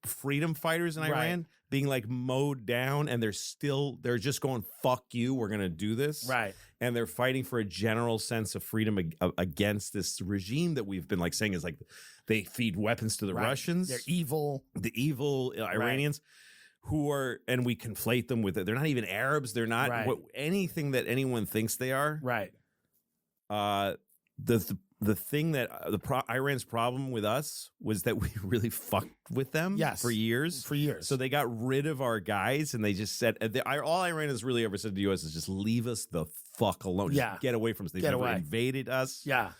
[SPEAKER 2] freedom fighters in Iran being like mowed down, and they're just going, fuck you, we're going to do this.
[SPEAKER 1] Right.
[SPEAKER 2] And they're fighting for a general sense of freedom against this regime that we've been like saying is like, they feed weapons to the Russians.
[SPEAKER 1] They're evil.
[SPEAKER 2] The evil Iranians. And we conflate them with it. They're not even Arabs. They're not anything that anyone thinks they are.
[SPEAKER 1] Right.
[SPEAKER 2] The thing that Iran's problem with us was that we really fucked with them for years. So they got rid of our guys, and they just said, all Iran has really ever said to the U.S. is just leave us the fuck alone. Just get away from us. They've never invaded us.
[SPEAKER 1] Yeah.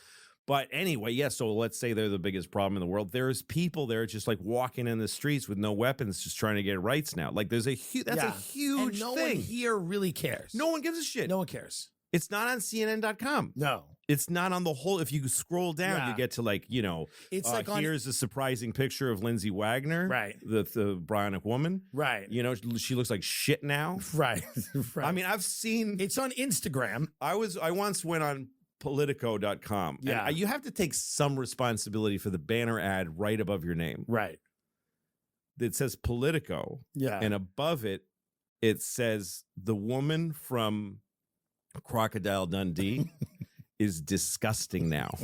[SPEAKER 2] But anyway, so let's say they're the biggest problem in the world. There's people there just like walking in the streets with no weapons, just trying to get rights now. Like there's a huge
[SPEAKER 1] and no one here really cares.
[SPEAKER 2] No one gives a shit.
[SPEAKER 1] No one cares.
[SPEAKER 2] It's not on CNN.com.
[SPEAKER 1] No.
[SPEAKER 2] It's not on the whole. If you scroll down, you get to like, it's like here's a surprising picture of Lindsay Wagner.
[SPEAKER 1] Right.
[SPEAKER 2] The bionic woman.
[SPEAKER 1] Right.
[SPEAKER 2] She looks like shit now.
[SPEAKER 1] Right.
[SPEAKER 2] I mean, I've seen.
[SPEAKER 1] It's on Instagram.
[SPEAKER 2] I once went on Politico.com.
[SPEAKER 1] Yeah.
[SPEAKER 2] And you have to take some responsibility for the banner ad right above your name.
[SPEAKER 1] Right.
[SPEAKER 2] It says Politico.
[SPEAKER 1] Yeah.
[SPEAKER 2] And above it, it says the woman from Crocodile Dundee is disgusting now.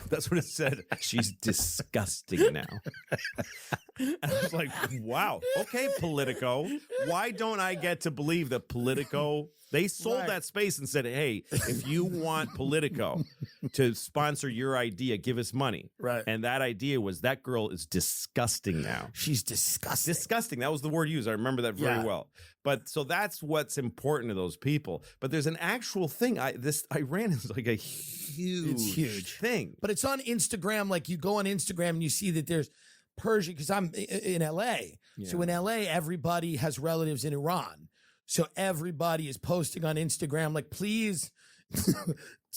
[SPEAKER 2] That's what it said. She's disgusting now. And I was like, wow. Okay, Politico. Why don't I get to believe that Politico, they sold that space and said, hey, if you want Politico to sponsor your idea, give us money.
[SPEAKER 1] Right.
[SPEAKER 2] And that idea was that girl is disgusting now.
[SPEAKER 1] She's disgusting.
[SPEAKER 2] Disgusting. That was the word used. I remember that very well. But so that's what's important to those people. But there's an actual thing. Iran is like a huge thing.
[SPEAKER 1] But it's on Instagram. Like you go on Instagram and you see that there's Persian, because I'm in LA. Yeah. So in LA, everybody has relatives in Iran. So everybody is posting on Instagram, like, please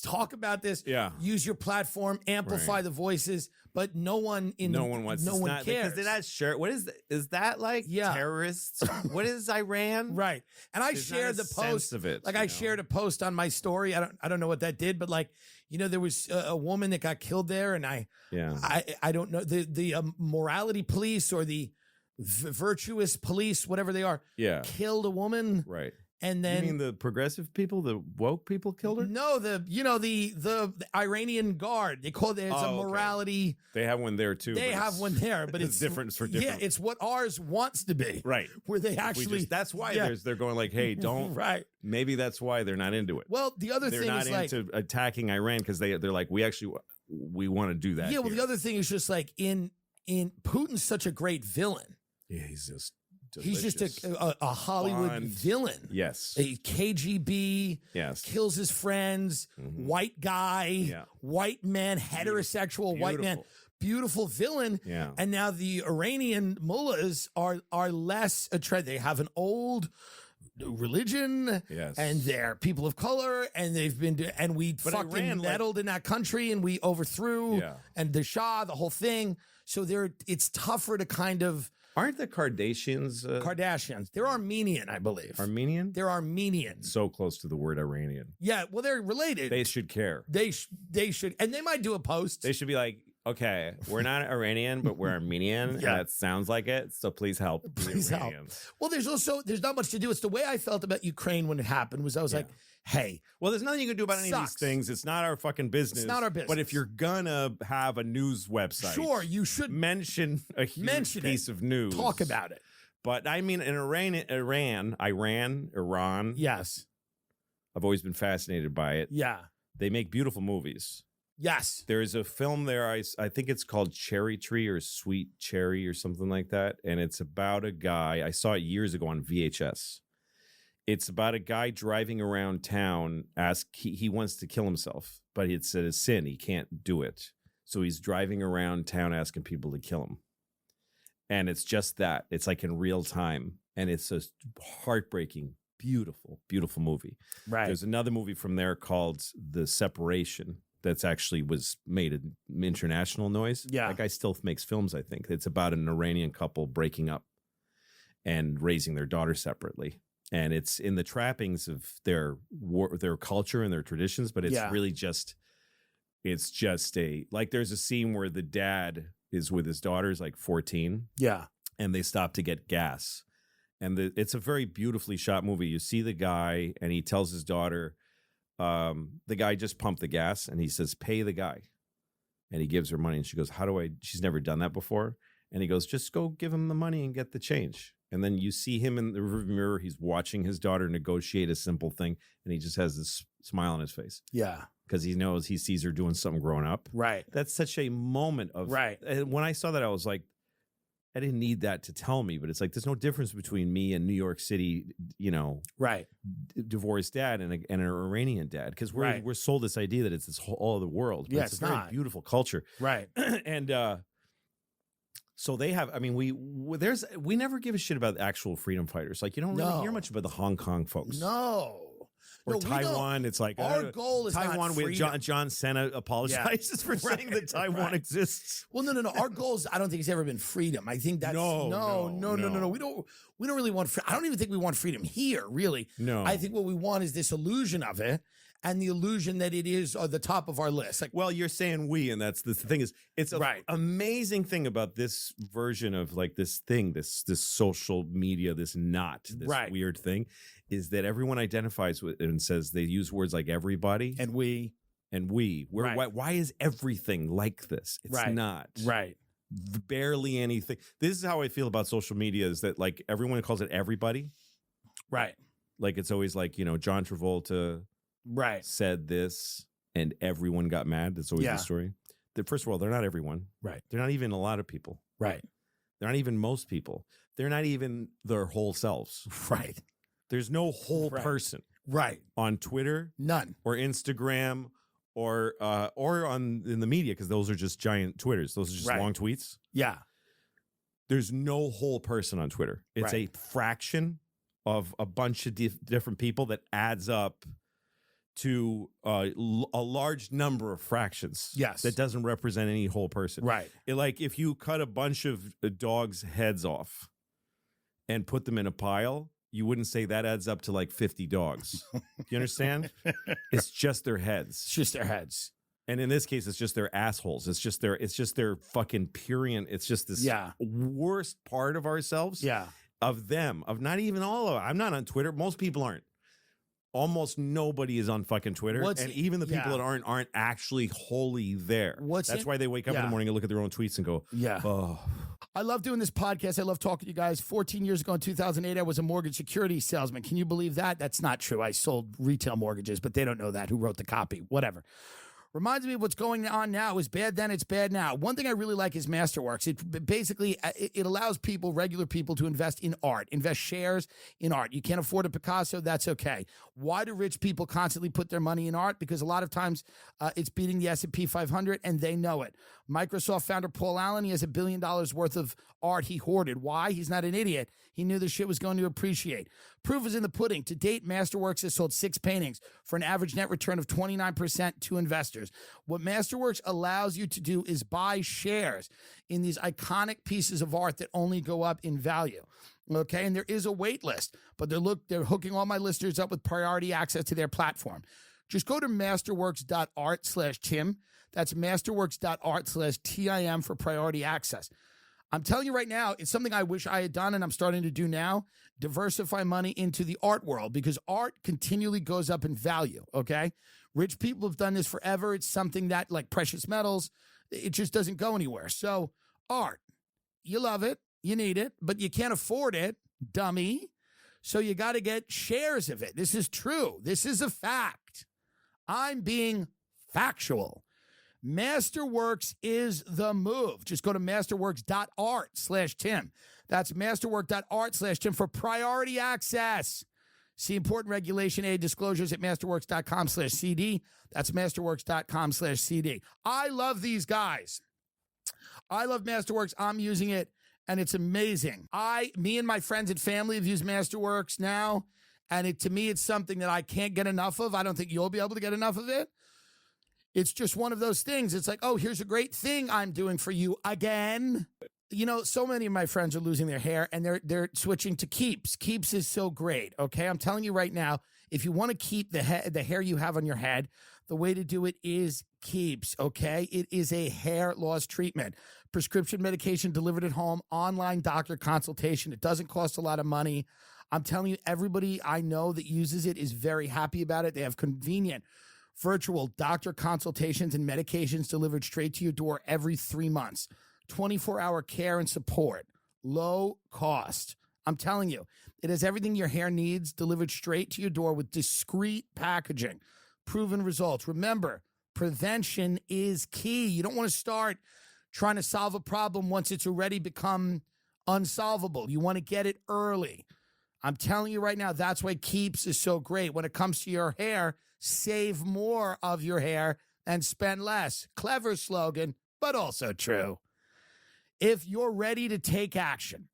[SPEAKER 1] talk about this.
[SPEAKER 2] Yeah.
[SPEAKER 1] Use your platform, amplify the voices, but no one
[SPEAKER 2] wants.
[SPEAKER 1] No one cares.
[SPEAKER 2] Because they're not sure. What is that like? Terrorists? What is Iran?
[SPEAKER 1] Right. And I
[SPEAKER 2] There's
[SPEAKER 1] shared the post
[SPEAKER 2] of it.
[SPEAKER 1] Like I shared a post on my story. I don't know what that did, but like, there was a woman that got killed there, and I don't know the morality police or the virtuous police, whatever they are, killed a woman.
[SPEAKER 2] Right.
[SPEAKER 1] And then
[SPEAKER 2] you mean the progressive people, the woke people killed her?
[SPEAKER 1] No, the Iranian Guard. They call it a morality.
[SPEAKER 2] They have one there too.
[SPEAKER 1] They have one there, but it's
[SPEAKER 2] different for different.
[SPEAKER 1] Yeah, it's what ours wants to be.
[SPEAKER 2] Right.
[SPEAKER 1] Where they actually
[SPEAKER 2] that's why they're going like, hey, don't.
[SPEAKER 1] Right.
[SPEAKER 2] Maybe that's why they're not into it.
[SPEAKER 1] Well, the other thing is
[SPEAKER 2] they're not into attacking Iran because they're like, we want to do that.
[SPEAKER 1] Yeah. Well, the other thing is just like in Putin's such a great villain.
[SPEAKER 2] Yeah, he's just.
[SPEAKER 1] Delicious. He's just a Hollywood villain.
[SPEAKER 2] Yes.
[SPEAKER 1] A KGB.
[SPEAKER 2] Yes.
[SPEAKER 1] Kills his friends. White guy. White man. Heterosexual white man. Beautiful villain.
[SPEAKER 2] Yeah.
[SPEAKER 1] And now the Iranian mullahs are less attractive. They have an old religion.
[SPEAKER 2] Yes.
[SPEAKER 1] And they're people of color. And they've been and we fucking
[SPEAKER 2] Iran,
[SPEAKER 1] meddled in that country and we overthrew and the Shah, the whole thing. So it's tougher to kind of.
[SPEAKER 2] Aren't the Kardashians?
[SPEAKER 1] Kardashians. They're Armenian, I believe.
[SPEAKER 2] Armenian?
[SPEAKER 1] They're Armenian.
[SPEAKER 2] So close to the word Iranian.
[SPEAKER 1] Yeah, well, they're related.
[SPEAKER 2] They should care.
[SPEAKER 1] They should. And they might do a post.
[SPEAKER 2] They should be like, okay, we're not Iranian, but we're Armenian. And that sounds like it. So please help.
[SPEAKER 1] Please help. Well, there's not much to do. It's the way I felt about Ukraine when it happened was I was like, hey.
[SPEAKER 2] Well, there's nothing you can do about any of these things. It's not our fucking business.
[SPEAKER 1] It's not our business.
[SPEAKER 2] But if you're gonna have a news website,
[SPEAKER 1] sure, you should
[SPEAKER 2] mention a huge piece of news.
[SPEAKER 1] Talk about it.
[SPEAKER 2] But I mean, in Iran.
[SPEAKER 1] Yes.
[SPEAKER 2] I've always been fascinated by it.
[SPEAKER 1] Yeah.
[SPEAKER 2] They make beautiful movies.
[SPEAKER 1] Yes.
[SPEAKER 2] There is a film there, I think it's called Cherry Tree or Sweet Cherry or something like that. And it's about a guy, I saw it years ago on VHS. It's about a guy driving around town, he wants to kill himself, but it's a sin, he can't do it. So he's driving around town asking people to kill him. And it's just that. It's like in real time. And it's a heartbreaking, beautiful, beautiful movie.
[SPEAKER 1] Right.
[SPEAKER 2] There's another movie from there called The Separation. That's actually was made an international noise.
[SPEAKER 1] Yeah.
[SPEAKER 2] That guy still makes films, I think. It's about an Iranian couple breaking up and raising their daughter separately. And it's in the trappings of their culture and their traditions, but it's really just, there's a scene where the dad is with his daughter's like 14.
[SPEAKER 1] Yeah.
[SPEAKER 2] And they stop to get gas. And it's a very beautifully shot movie. You see the guy and he tells his daughter, the guy just pumped the gas and he says, pay the guy. And he gives her money and she goes, she's never done that before. And he goes, just go give him the money and get the change. And then you see him in the rearview mirror. He's watching his daughter negotiate a simple thing. And he just has this smile on his face.
[SPEAKER 1] Yeah.
[SPEAKER 2] Because he sees her doing something growing up.
[SPEAKER 1] Right.
[SPEAKER 2] That's such a moment of. Right. And when I saw that, I was like, I didn't need that to tell me. But it's like, there's no difference between me and New York City,
[SPEAKER 1] right.
[SPEAKER 2] Divorced dad and an Iranian dad. Because we're sold this idea that it's this whole all of the world. But it's a very beautiful culture.
[SPEAKER 1] Right.
[SPEAKER 2] And, so they have, I mean, we never give a shit about actual freedom fighters. Like, you don't really hear much about the Hong Kong folks.
[SPEAKER 1] No.
[SPEAKER 2] Or Taiwan. It's like
[SPEAKER 1] our goal is
[SPEAKER 2] Taiwan
[SPEAKER 1] not
[SPEAKER 2] with John Cena apologizes for saying that Taiwan exists.
[SPEAKER 1] Well, no. Our goal is, I don't think it's ever been freedom. I think that's no. We don't really want. I don't even think we want freedom here. Really.
[SPEAKER 2] No.
[SPEAKER 1] I think what we want is this illusion of it. And the illusion that it is the top of our list. Like,
[SPEAKER 2] well, you're saying we, and that's the thing is, it's an amazing thing about this version of like this thing, this social media, this weird thing, is that everyone identifies with it and says they use words like everybody
[SPEAKER 1] and we.
[SPEAKER 2] Why is everything like this? It's not barely anything. This is how I feel about social media: is that like everyone calls it everybody,
[SPEAKER 1] right?
[SPEAKER 2] Like it's always like John Travolta. Said this and everyone got mad. That's always the story. First of all, they're not everyone.
[SPEAKER 1] Right.
[SPEAKER 2] They're not even a lot of people.
[SPEAKER 1] Right.
[SPEAKER 2] They're not even most people. They're not even their whole selves.
[SPEAKER 1] Right.
[SPEAKER 2] There's no whole person.
[SPEAKER 1] Right.
[SPEAKER 2] On Twitter.
[SPEAKER 1] None.
[SPEAKER 2] Or Instagram or in the media, because those are just giant Twitters. Those are just long tweets.
[SPEAKER 1] Yeah.
[SPEAKER 2] There's no whole person on Twitter. It's a fraction of a bunch of different people that adds up to a large number of fractions.
[SPEAKER 1] Yes.
[SPEAKER 2] That doesn't represent any whole person.
[SPEAKER 1] Right.
[SPEAKER 2] Like if you cut a bunch of dogs' heads off and put them in a pile, you wouldn't say that adds up to like 50 dogs. You understand? It's just their heads.
[SPEAKER 1] It's just their heads.
[SPEAKER 2] And in this case, it's just their assholes. It's just their fucking purient. It's just this worst part of ourselves.
[SPEAKER 1] Yeah.
[SPEAKER 2] Of them, of not even all of them. I'm not on Twitter. Most people aren't. Almost nobody is on fucking Twitter. And even the people that aren't actually wholly there. That's why they wake up in the morning and look at their own tweets and go, oh.
[SPEAKER 1] I love doing this podcast. I love talking to you guys. 14 years ago in 2008, I was a mortgage security salesman. Can you believe that? That's not true. I sold retail mortgages, but they don't know that. Who wrote the copy? Whatever. Reminds me of what's going on now. Is bad then, it's bad now. One thing I really like is Masterworks. It basically allows regular people to invest in art, invest shares in art. You can't afford a Picasso, that's okay. Why do rich people constantly put their money in art? Because a lot of times it's beating the S&P 500 and they know it. Microsoft founder Paul Allen, he has $1 billion worth of art he hoarded. Why? He's not an idiot. He knew the shit was going to appreciate. Proof is in the pudding. To date, Masterworks has sold 6 paintings for an average net return of 29% to investors. What Masterworks allows you to do is buy shares in these iconic pieces of art that only go up in value. Okay, and there is a wait list, but they're hooking all my listeners up with priority access to their platform. Just go to masterworks.art/Tim. That's masterworks.art/TIM for priority access. I'm telling you right now, it's something I wish I had done and I'm starting to do now. Diversify money into the art world because art continually goes up in value, okay? Rich people have done this forever. It's something that, like precious metals, it just doesn't go anywhere. So art, you love it, you need it, but you can't afford it, dummy. So you got to get shares of it. This is true. This is a fact. I'm being factual. Masterworks is the move. Just go to masterworks.art/Tim. That's masterwork.art/Tim for priority access. See important regulation aid disclosures at masterworks.com/CD. That's masterworks.com/CD. I love these guys. I love Masterworks. I'm using it, and it's amazing. Me and my friends and family have used Masterworks now, and to me, it's something that I can't get enough of. I don't think you'll be able to get enough of it. It's just one of those things. It's like, oh, here's a great thing I'm doing for you again. You know, so many of my friends are losing their hair and they're switching to Keeps. Keeps is so great, okay? I'm telling you right now, if you want to keep the hair you have on your head, the way to do it is Keeps, okay? It is a hair loss treatment. Prescription medication delivered at home, online doctor consultation. It doesn't cost a lot of money. I'm telling you, everybody I know that uses it is very happy about it. They have convenient virtual doctor consultations and medications delivered straight to your door every 3 months. 24-hour care and support. Low cost. I'm telling you, it has everything your hair needs delivered straight to your door with discreet packaging. Proven results. Remember, prevention is key. You don't want to start trying to solve a problem once it's already become unsolvable. You want to get it early. I'm telling you right now, that's why Keeps is so great. When it comes to your hair, save more of your hair and spend less. Clever slogan, but also true. If you're ready to take action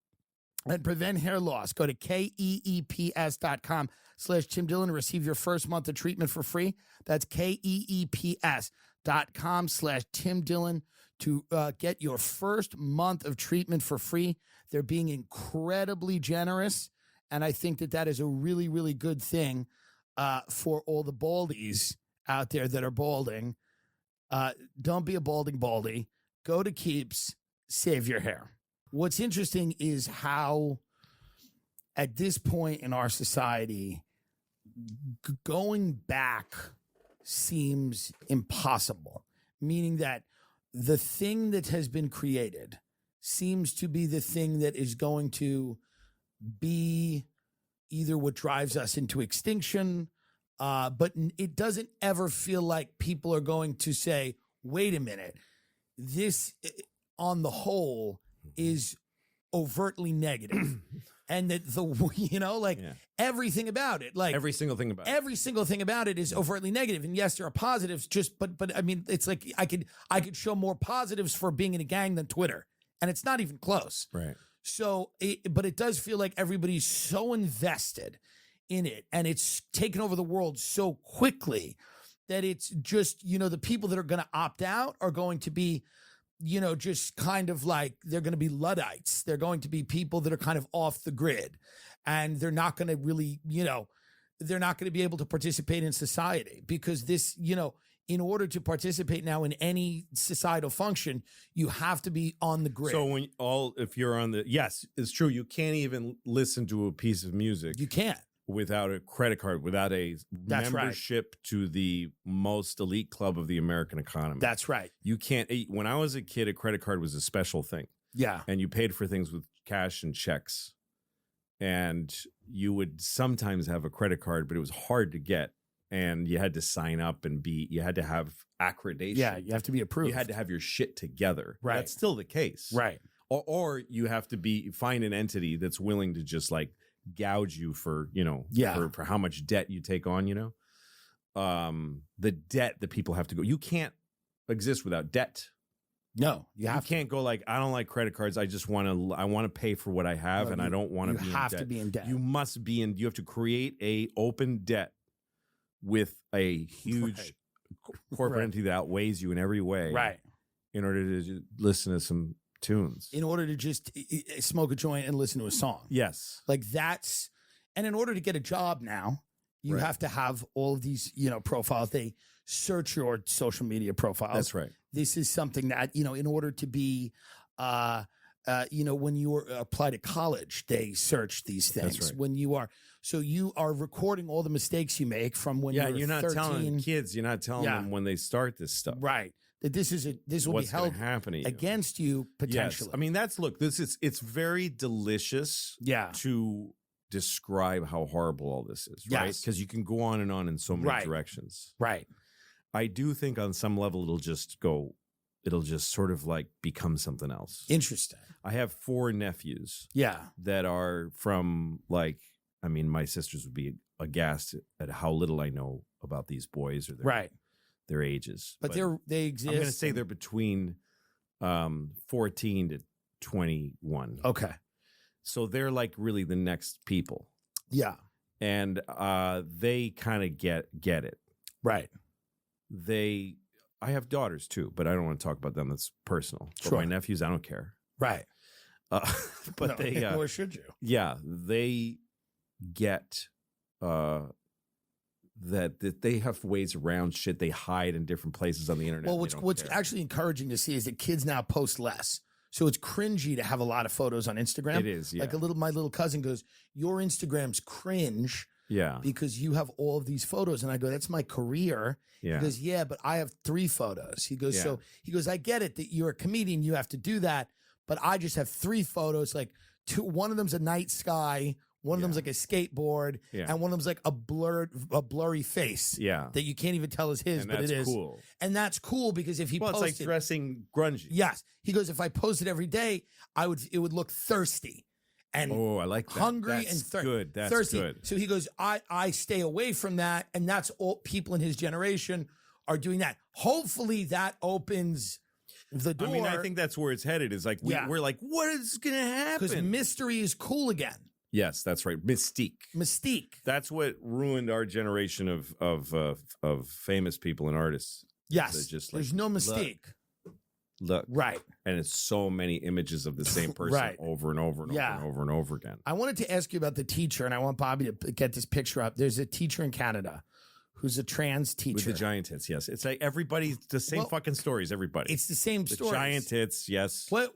[SPEAKER 1] and prevent hair loss, go to keeps.com/Tim Dillon and receive your first month of treatment for free. That's keeps.com/Tim Dillon to get your first month of treatment for free. They're being incredibly generous, and I think that is a really, really good thing for all the baldies out there that are balding. Don't be a balding baldy. Go to Keeps, save your hair. What's interesting is how, at this point in our society, going back seems impossible, meaning that the thing that has been created seems to be the thing that is going to be either what drives us into extinction, but it doesn't ever feel like people are going to say, wait a minute, this on the whole is overtly negative. And that everything about it, like
[SPEAKER 2] every single thing about it
[SPEAKER 1] is overtly negative. And yes, there are positives, but I mean, it's like I could show more positives for being in a gang than Twitter, and it's not even close.
[SPEAKER 2] Right.
[SPEAKER 1] So, but it does feel like everybody's so invested in it, and it's taken over the world so quickly that it's just, the people that are going to opt out are going to be, just kind of like, they're going to be Luddites. They're going to be people that are kind of off the grid, and they're not going to really, they're not going to be able to participate in society, because this, in order to participate now in any societal function, you have to be on the grid.
[SPEAKER 2] So if you're on yes, it's true. You can't even listen to a piece of music.
[SPEAKER 1] You can't.
[SPEAKER 2] Without a credit card, without a membership to the most elite club of the American economy.
[SPEAKER 1] That's right.
[SPEAKER 2] You can't. When I was a kid, a credit card was a special thing.
[SPEAKER 1] Yeah.
[SPEAKER 2] And you paid for things with cash and checks. And you would sometimes have a credit card, but it was hard to get. And you had to sign up and you had to have accreditation.
[SPEAKER 1] Yeah, you have to be approved.
[SPEAKER 2] You had to have your shit together.
[SPEAKER 1] Right.
[SPEAKER 2] That's still the case.
[SPEAKER 1] Right.
[SPEAKER 2] Or you have to find an entity that's willing to just like gouge you for, for how much debt you take on, the debt that people have to go. You can't exist without debt.
[SPEAKER 1] No, you
[SPEAKER 2] can't go like, I don't like credit cards. I want to pay for what I have, and I don't want to be in debt.
[SPEAKER 1] You have to be in debt.
[SPEAKER 2] You have to create a open debt with a huge corporate entity that outweighs you in every way.
[SPEAKER 1] Right.
[SPEAKER 2] In order to listen to some tunes.
[SPEAKER 1] In order to just smoke a joint and listen to a song.
[SPEAKER 2] Yes.
[SPEAKER 1] Like and in order to get a job now, you have to have all of these, profiles. They search your social media profiles.
[SPEAKER 2] That's right.
[SPEAKER 1] This is something that, in order to be, when you apply to college, they search these things.
[SPEAKER 2] That's right.
[SPEAKER 1] When you are recording all the mistakes you make from when you're
[SPEAKER 2] not
[SPEAKER 1] 13.
[SPEAKER 2] telling kids, you're not telling them when they start this stuff.
[SPEAKER 1] Right. That this will
[SPEAKER 2] What's
[SPEAKER 1] be held
[SPEAKER 2] happening
[SPEAKER 1] against you potentially.
[SPEAKER 2] Yes. I mean, it's very delicious to describe how horrible all this is, right? Because you can go on and on in so many directions.
[SPEAKER 1] Right.
[SPEAKER 2] I do think on some level it'll just sort of like become something else.
[SPEAKER 1] Interesting.
[SPEAKER 2] I have 4 nephews.
[SPEAKER 1] Yeah.
[SPEAKER 2] That are from my sisters would be aghast at how little I know about these boys or their ages.
[SPEAKER 1] But they exist.
[SPEAKER 2] I'm going to say they're between 14 to 21.
[SPEAKER 1] Okay.
[SPEAKER 2] So they're like really the next people.
[SPEAKER 1] Yeah.
[SPEAKER 2] And they kind of get it.
[SPEAKER 1] Right.
[SPEAKER 2] I have daughters too, but I don't want to talk about them. That's personal.
[SPEAKER 1] Sure.
[SPEAKER 2] But my nephews, I don't care.
[SPEAKER 1] Right.
[SPEAKER 2] But
[SPEAKER 1] nor should you.
[SPEAKER 2] Yeah. They get that they have ways around shit. They hide in different places on the internet.
[SPEAKER 1] Well, what's actually encouraging to see is that kids now post less. So it's cringy to have a lot of photos on Instagram.
[SPEAKER 2] It is, yeah.
[SPEAKER 1] Like my little cousin goes, your Instagram's cringe.
[SPEAKER 2] Yeah.
[SPEAKER 1] Because you have all of these photos. And I go, that's my career.
[SPEAKER 2] Yeah.
[SPEAKER 1] He goes, yeah, but I have 3 photos. He goes, I get it that you're a comedian. You have to do that. But I just have 3 photos. Like one of them's a night sky. One of them's like a skateboard, and one of them's like a blurry face that you can't even tell is his, but it is.
[SPEAKER 2] Cool.
[SPEAKER 1] And that's cool because if he posted,
[SPEAKER 2] it's like dressing grungy.
[SPEAKER 1] Yes. He goes, if I posted every day, it would look thirsty. And
[SPEAKER 2] I like that.
[SPEAKER 1] Hungry
[SPEAKER 2] that's
[SPEAKER 1] and
[SPEAKER 2] good. That's
[SPEAKER 1] thirsty.
[SPEAKER 2] Good.
[SPEAKER 1] So he goes, I stay away from that, and that's all people in his generation are doing that. Hopefully that opens the door.
[SPEAKER 2] I mean, I think that's where it's headed. Is like we're like, what is going to happen?
[SPEAKER 1] Because mystery is cool again.
[SPEAKER 2] Yes, that's right. Mystique. That's what ruined our generation of famous people and artists.
[SPEAKER 1] Yes,
[SPEAKER 2] just
[SPEAKER 1] there's no mystique.
[SPEAKER 2] Look,
[SPEAKER 1] right,
[SPEAKER 2] and it's so many images of the same person over and over and over and over and over again.
[SPEAKER 1] I wanted to ask you about the teacher, and I want Bobby to get this picture up. There's a teacher in Canada who's a trans teacher.
[SPEAKER 2] With the giant tits, yes. It's like everybody's the same fucking stories, everybody.
[SPEAKER 1] It's the same story.
[SPEAKER 2] Giant tits, yes.
[SPEAKER 1] What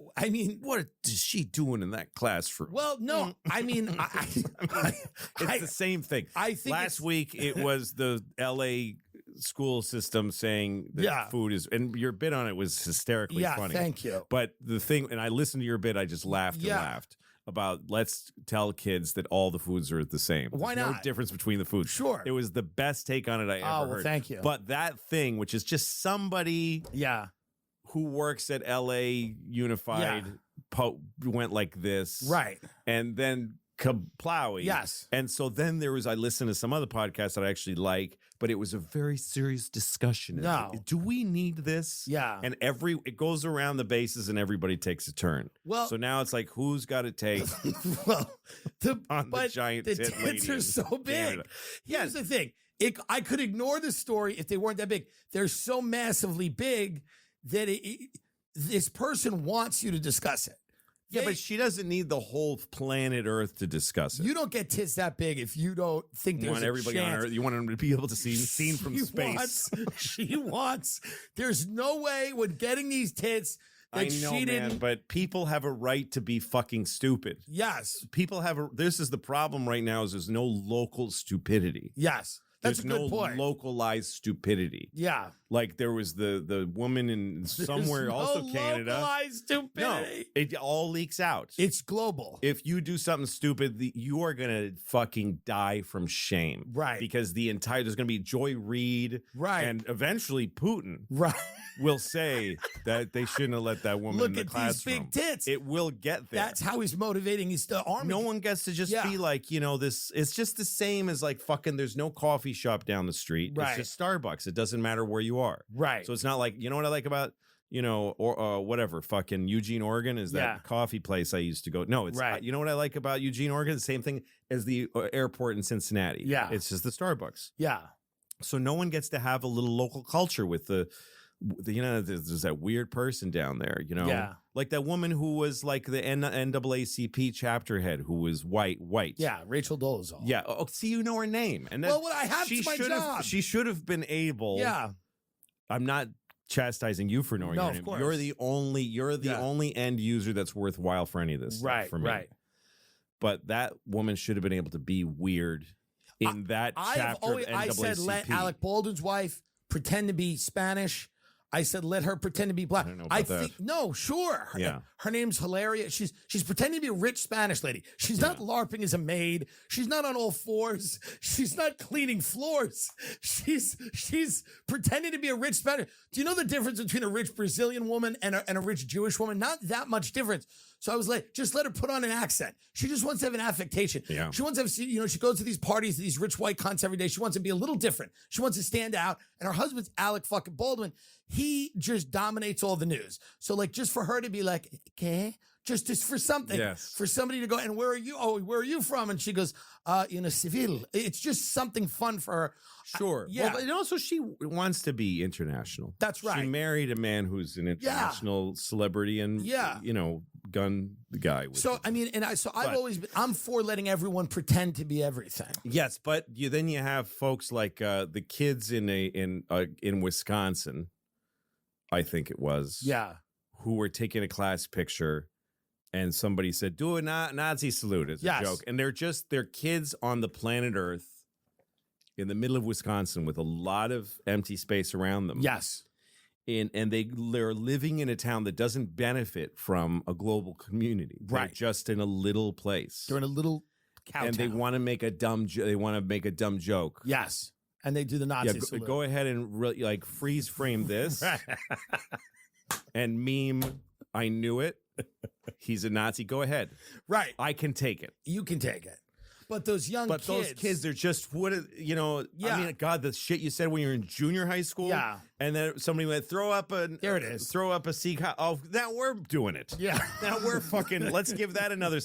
[SPEAKER 2] is she doing in that classroom?
[SPEAKER 1] Well, no, I mean,
[SPEAKER 2] it's the same thing.
[SPEAKER 1] I think
[SPEAKER 2] last week it was the LA school system saying that food is, and your bit on it was hysterically funny.
[SPEAKER 1] Thank you.
[SPEAKER 2] But the thing, and I listened to your bit, I just laughed and laughed. About let's tell kids that all the foods are the same.
[SPEAKER 1] Why
[SPEAKER 2] There's
[SPEAKER 1] not?
[SPEAKER 2] No difference between the foods.
[SPEAKER 1] Sure.
[SPEAKER 2] It was the best take on it I ever heard.
[SPEAKER 1] Thank you.
[SPEAKER 2] But that thing, which is just somebody who works at LA Unified went like this.
[SPEAKER 1] Right.
[SPEAKER 2] And then Kablowy.
[SPEAKER 1] Yes.
[SPEAKER 2] And so then I listened to some other podcasts that I actually like, but it was a very serious discussion.
[SPEAKER 1] No.
[SPEAKER 2] Do we need this?
[SPEAKER 1] Yeah.
[SPEAKER 2] And it goes around the bases and everybody takes a turn.
[SPEAKER 1] Well,
[SPEAKER 2] so now it's like, who's got to take
[SPEAKER 1] well,
[SPEAKER 2] on the giant
[SPEAKER 1] the
[SPEAKER 2] tit
[SPEAKER 1] tits
[SPEAKER 2] lady
[SPEAKER 1] are
[SPEAKER 2] in
[SPEAKER 1] so big.
[SPEAKER 2] Canada?
[SPEAKER 1] Here's the thing. I could ignore the story if they weren't that big. They're so massively big that this person wants you to discuss it.
[SPEAKER 2] Yeah, but she doesn't need the whole planet Earth to discuss it.
[SPEAKER 1] You don't get tits that big if you don't think
[SPEAKER 2] You
[SPEAKER 1] there's
[SPEAKER 2] want
[SPEAKER 1] a
[SPEAKER 2] everybody
[SPEAKER 1] chance.
[SPEAKER 2] on Earth. You want them to be able to see seen from space.
[SPEAKER 1] She wants. There's no way when getting these tits that
[SPEAKER 2] I know,
[SPEAKER 1] she didn't.
[SPEAKER 2] man, but people have a right to be fucking stupid.
[SPEAKER 1] Yes.
[SPEAKER 2] People have this is the problem right now is there's no local stupidity.
[SPEAKER 1] Yes. That's
[SPEAKER 2] There's
[SPEAKER 1] a good
[SPEAKER 2] no
[SPEAKER 1] point.
[SPEAKER 2] localized stupidity.
[SPEAKER 1] Yeah.
[SPEAKER 2] Like there was the woman in somewhere
[SPEAKER 1] There's
[SPEAKER 2] also
[SPEAKER 1] no
[SPEAKER 2] Canada.
[SPEAKER 1] localized stupidity.
[SPEAKER 2] No, it all leaks out.
[SPEAKER 1] It's global.
[SPEAKER 2] If you do something stupid, you are gonna fucking die from shame.
[SPEAKER 1] Right.
[SPEAKER 2] Because there's gonna be Joy Reid.
[SPEAKER 1] Right.
[SPEAKER 2] And eventually Putin.
[SPEAKER 1] Right.
[SPEAKER 2] Will say that they shouldn't have let that woman in the classroom.
[SPEAKER 1] Look at these big tits.
[SPEAKER 2] It will get there.
[SPEAKER 1] That's how he's motivating his army.
[SPEAKER 2] No one gets to just be like, this. It's just the same as like fucking. There's no coffee shop down the street.
[SPEAKER 1] Right.
[SPEAKER 2] It's just Starbucks. It doesn't matter where you are.
[SPEAKER 1] Right.
[SPEAKER 2] So it's not like, you know what I like about, or whatever, fucking Eugene, Oregon is that coffee place I used to go. No, it's
[SPEAKER 1] right.
[SPEAKER 2] You know what I like about Eugene, Oregon? The same thing as the airport in Cincinnati.
[SPEAKER 1] Yeah.
[SPEAKER 2] It's just the Starbucks.
[SPEAKER 1] Yeah.
[SPEAKER 2] So no one gets to have a little local culture with there's that weird person down there,
[SPEAKER 1] Yeah.
[SPEAKER 2] like that woman who was like the NAACP chapter head who was white.
[SPEAKER 1] Yeah, Rachel Dolezal.
[SPEAKER 2] Yeah. Oh, see, you know her name. And
[SPEAKER 1] well, what I have to my job.
[SPEAKER 2] She should have been able.
[SPEAKER 1] Yeah.
[SPEAKER 2] I'm not chastising you for knowing her name.
[SPEAKER 1] Of course.
[SPEAKER 2] You're the only end user that's worthwhile for any of this stuff for me.
[SPEAKER 1] Right.
[SPEAKER 2] But that woman should have been able to be weird in that chapter of NAACP.
[SPEAKER 1] I said let Alec Baldwin's wife pretend to be Spanish. I said, let her pretend to be black.
[SPEAKER 2] I don't know about that.
[SPEAKER 1] No, sure. Her name's hilarious. She's pretending to be a rich Spanish lady. She's not LARPing as a maid. She's not on all fours. She's not cleaning floors. She's pretending to be a rich Spanish. Do you know the difference between a rich Brazilian woman and a rich Jewish woman? Not that much difference. So I was like, just let her put on an accent. She just wants to have an affectation.
[SPEAKER 2] Yeah.
[SPEAKER 1] She wants to have, she goes to these parties, these rich white cunts every day. She wants to be a little different. She wants to stand out. And her husband's Alec fucking Baldwin. He just dominates all the news. So like, just for her to be like, okay, just for something, for somebody to go, and where are you? Oh, where are you from? And she goes, Seville. It's just something fun for her.
[SPEAKER 2] Sure.
[SPEAKER 1] Yeah.
[SPEAKER 2] Well, and also she wants to be international.
[SPEAKER 1] That's right.
[SPEAKER 2] She married a man who's an international celebrity and, gun the guy.
[SPEAKER 1] So, I mean, I've always been, I'm for letting everyone pretend to be everything.
[SPEAKER 2] Yes. But then you have folks like the kids in Wisconsin, I think it was.
[SPEAKER 1] Yeah.
[SPEAKER 2] Who were taking a class picture and somebody said, do a Nazi salute as a joke. And they're kids on the planet Earth in the middle of Wisconsin with a lot of empty space around them.
[SPEAKER 1] Yes.
[SPEAKER 2] And they're living in a town that doesn't benefit from a global community.
[SPEAKER 1] Right.
[SPEAKER 2] They're just in a little place.
[SPEAKER 1] They're in a little cow
[SPEAKER 2] and
[SPEAKER 1] town.
[SPEAKER 2] they want to make a dumb joke.
[SPEAKER 1] Yes. And they do the Nazi salute.
[SPEAKER 2] Go ahead and freeze frame this and meme. I knew it. He's a Nazi. Go ahead.
[SPEAKER 1] Right.
[SPEAKER 2] I can take it.
[SPEAKER 1] You can take it. But those
[SPEAKER 2] those kids, they're just I mean, God, the shit you said when you were in junior high school.
[SPEAKER 1] Yeah.
[SPEAKER 2] And then somebody went, throw up a Sikh. Oh, now we're doing it.
[SPEAKER 1] Yeah.
[SPEAKER 2] Now we're fucking, let's give that another.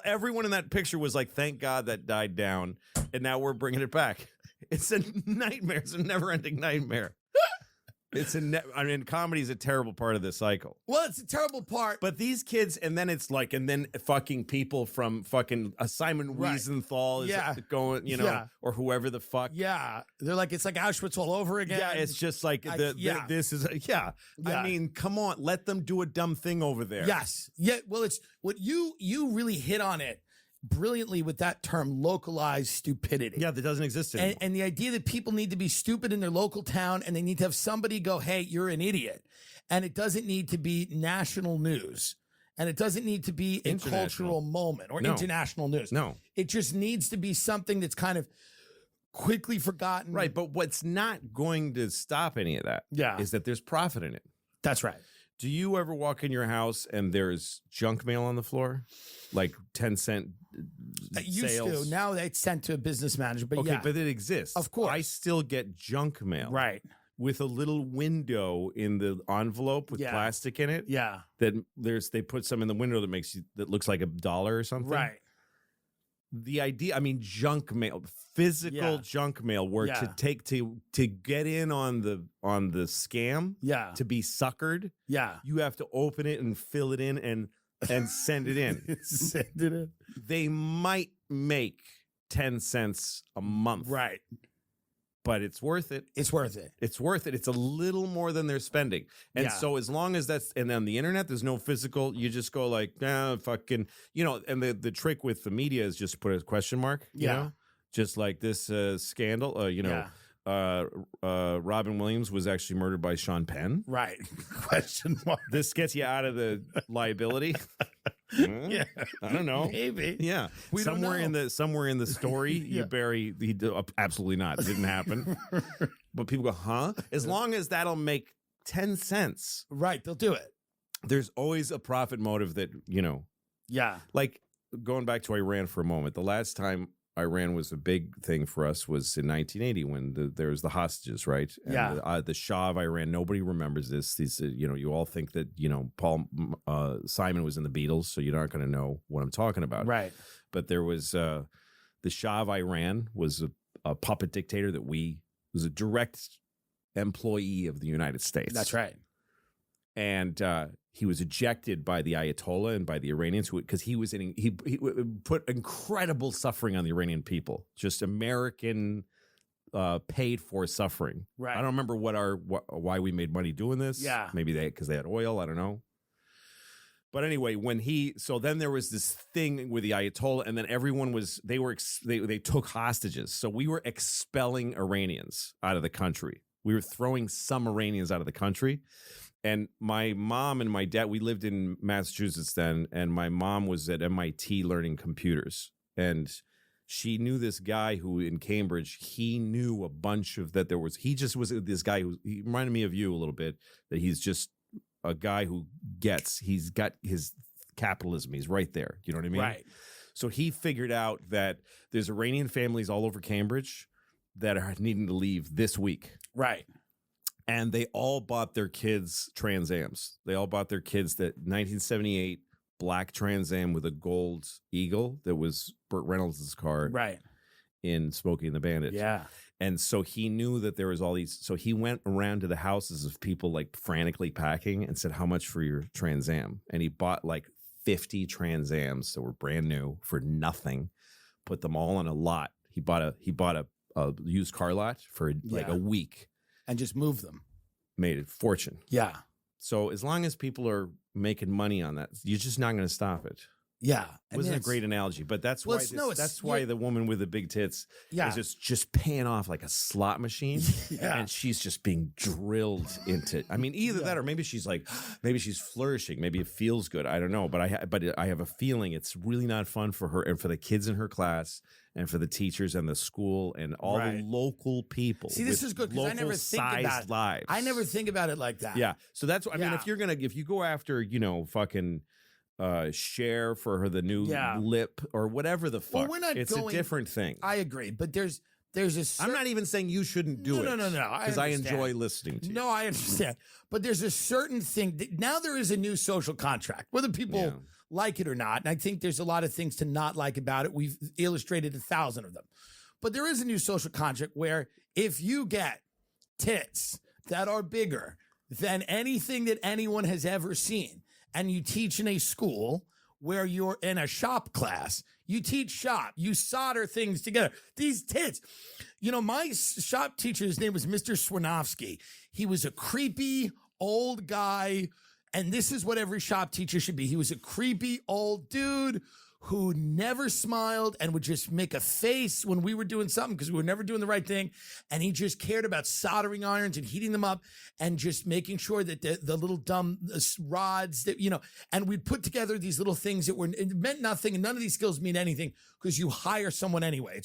[SPEAKER 2] Everyone in that picture was like, thank God that died down. And now we're bringing it back. It's a nightmare. It's a never ending nightmare. Comedy is a terrible part of this cycle.
[SPEAKER 1] Well, it's a terrible part.
[SPEAKER 2] But these kids, and then fucking people from fucking Simon Wiesenthal is going, or whoever the fuck.
[SPEAKER 1] Yeah. They're like, it's like Auschwitz all over again.
[SPEAKER 2] Yeah, it's just like, this is, I mean, come on, let them do a dumb thing over there.
[SPEAKER 1] Yes. Yeah. Well, it's what you really hit on it brilliantly with that term, localized stupidity.
[SPEAKER 2] Yeah, that doesn't exist anymore.
[SPEAKER 1] And the idea that people need to be stupid in their local town and they need to have somebody go, hey, you're an idiot. And it doesn't need to be national news. And it doesn't need to be a cultural moment or international news.
[SPEAKER 2] No.
[SPEAKER 1] It just needs to be something that's kind of quickly forgotten.
[SPEAKER 2] Right. But what's not going to stop any of that is that there's profit in it.
[SPEAKER 1] That's right.
[SPEAKER 2] Do you ever walk in your house and there's junk mail on the floor? Like 10-cent
[SPEAKER 1] Used
[SPEAKER 2] sales?
[SPEAKER 1] to. Now it's sent to a business manager, but
[SPEAKER 2] Okay,
[SPEAKER 1] yeah.
[SPEAKER 2] but it exists.
[SPEAKER 1] Of course.
[SPEAKER 2] I still get junk mail.
[SPEAKER 1] Right.
[SPEAKER 2] With a little window in the envelope with plastic in it.
[SPEAKER 1] Yeah.
[SPEAKER 2] That they put some in the window that looks like $1 or something.
[SPEAKER 1] Right.
[SPEAKER 2] The idea, I mean, junk mail, physical junk mail, where to get in on the scam, to be suckered, you have to open it and fill it in and send it in.
[SPEAKER 1] Send it in.
[SPEAKER 2] They might make 10 cents a month,
[SPEAKER 1] right?
[SPEAKER 2] But it's worth it.
[SPEAKER 1] It's worth it.
[SPEAKER 2] It's worth it. It's a little more than they're spending. And so as long as that's, and on the internet, there's no physical, you just go like, fucking, and the trick with the media is just put a question mark, you know? Just like this scandal, Robin Williams was actually murdered by Sean Penn.
[SPEAKER 1] Right. Question mark.
[SPEAKER 2] This gets you out of the liability. I don't know.
[SPEAKER 1] Maybe.
[SPEAKER 2] Yeah. Somewhere in the story, you bury absolutely not. It didn't happen. But people go, huh? As long as that'll make 10 cents.
[SPEAKER 1] Right. They'll do it.
[SPEAKER 2] There's always a profit motive that,
[SPEAKER 1] Yeah.
[SPEAKER 2] Like going back to Iran for a moment. The last time Iran was a big thing for us was in 1980 when there was the hostages, right? And the Shah of Iran. Nobody remembers this. These, you all think that Paul Simon was in the Beatles, so you're not going to know what I'm talking about,
[SPEAKER 1] right?
[SPEAKER 2] But there was the Shah of Iran was a puppet dictator that was a direct employee of the United States.
[SPEAKER 1] That's right.
[SPEAKER 2] And he was ejected by the Ayatollah and by the Iranians because he put incredible suffering on the Iranian people, just American paid for suffering.
[SPEAKER 1] Right.
[SPEAKER 2] I don't remember why we made money doing this.
[SPEAKER 1] Yeah.
[SPEAKER 2] Maybe because they had oil. I don't know. But anyway, then there was this thing with the Ayatollah, and then everyone they took hostages. So we were expelling Iranians out of the country. We were throwing some Iranians out of the country. And my mom and my dad, we lived in Massachusetts then, and my mom was at MIT learning computers. And she knew this guy who in Cambridge, he knew a bunch of that he just was this guy he reminded me of you a little bit, that he's just a guy he's got his capitalism. He's right there. You know what I mean?
[SPEAKER 1] Right.
[SPEAKER 2] So he figured out that there's Iranian families all over Cambridge that are needing to leave this week.
[SPEAKER 1] Right.
[SPEAKER 2] And they all bought their kids Trans Ams. They all bought their kids that 1978 black Trans Am with a gold eagle that was Burt Reynolds' car,
[SPEAKER 1] right,
[SPEAKER 2] in Smokey and the Bandit.
[SPEAKER 1] Yeah.
[SPEAKER 2] And so he knew that there was all these. So he went around to the houses of people like frantically packing and said, "How much for your Trans Am?" And he bought like 50 Trans Ams that were brand new for nothing. Put them all on a lot. He bought a used car lot for like a week.
[SPEAKER 1] And just move them.
[SPEAKER 2] Made a fortune.
[SPEAKER 1] Yeah.
[SPEAKER 2] So as long as people are making money on that, you're just not going to stop it.
[SPEAKER 1] Yeah.
[SPEAKER 2] It wasn't a great analogy, but that's why the woman with the big tits is just paying off like a slot machine. And she's just being drilled into. I mean, either that or maybe she's flourishing. Maybe it feels good. I don't know, but I have a feeling it's really not fun for her and for the kids in her class and for the teachers and the school and all the local people.
[SPEAKER 1] See, this is good because I never think about it.
[SPEAKER 2] Lives.
[SPEAKER 1] I never think about it like that.
[SPEAKER 2] Yeah. So that's what I mean. If you go after, fucking share for her the new lip or whatever the fuck, it's a different thing.
[SPEAKER 1] I agree, but there's a
[SPEAKER 2] I'm not even saying you shouldn't do it.
[SPEAKER 1] No.
[SPEAKER 2] Because I enjoy listening to you.
[SPEAKER 1] No, I understand. But there's a certain thing. Now there is a new social contract, whether people like it or not. And I think there's a lot of things to not like about it. We've illustrated 1,000 of them. But there is a new social contract where if you get tits that are bigger than anything that anyone has ever seen, and you teach in a school where you're in a shop class, you teach shop, you solder things together. These tits, my shop teacher's name was Mr. Swinovsky. He was a creepy old guy, and this is what every shop teacher should be. He was a creepy old dude who never smiled and would just make a face when we were doing something because we were never doing the right thing. And he just cared about soldering irons and heating them up and just making sure that the little dumb rods that, and we'd put together these little things that it meant nothing. And none of these skills mean anything because you hire someone anyway.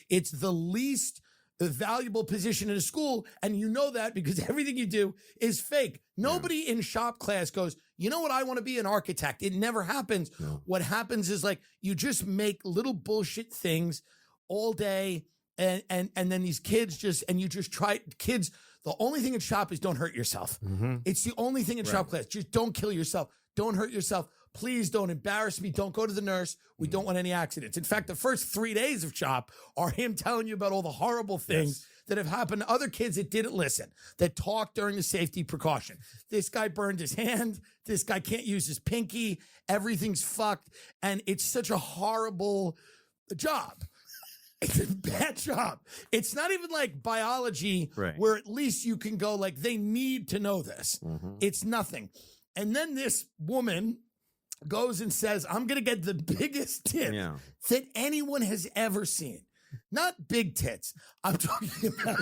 [SPEAKER 1] It's the least a valuable position in a school, and you know that because everything you do is fake. Nobody in shop class goes, you know what, I want to be an architect. It never happens.
[SPEAKER 2] No.
[SPEAKER 1] What happens is like you just make little bullshit things all day, and then these kids kids, the only thing in shop is don't hurt yourself.
[SPEAKER 2] Mm-hmm.
[SPEAKER 1] It's the only thing in shop class. Just don't kill yourself. Don't hurt yourself. Please don't embarrass me. Don't go to the nurse. We don't want any accidents. In fact, the first 3 days of shop are him telling you about all the horrible things that have happened to other kids that didn't listen, that talked during the safety precaution. This guy burned his hand. This guy can't use his pinky. Everything's fucked. And it's such a horrible job. It's a bad job. It's not even like biology where at least you can go like, they need to know this. It's nothing. And then this woman goes and says, I'm going to get the biggest tit that anyone has ever seen. Not big tits. I'm talking about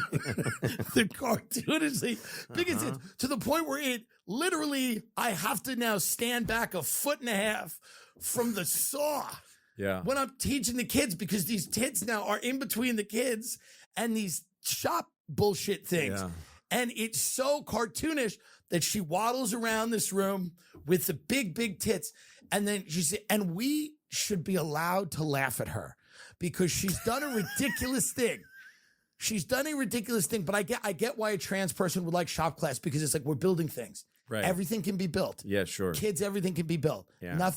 [SPEAKER 1] the cartoonishly biggest tits, to the point where it literally, I have to now stand back 1.5 feet from the saw when I'm teaching the kids, because these tits now are in between the kids and these shop bullshit things. Yeah. And it's so cartoonish that she waddles around this room with the big, big tits. And then she said, and we should be allowed to laugh at her because she's done a ridiculous thing. She's done a ridiculous thing, but I get why a trans person would like shop class, because it's like, we're building things. Right. Everything can be built.
[SPEAKER 2] Yeah, sure.
[SPEAKER 1] Kids, everything can be built. Yeah.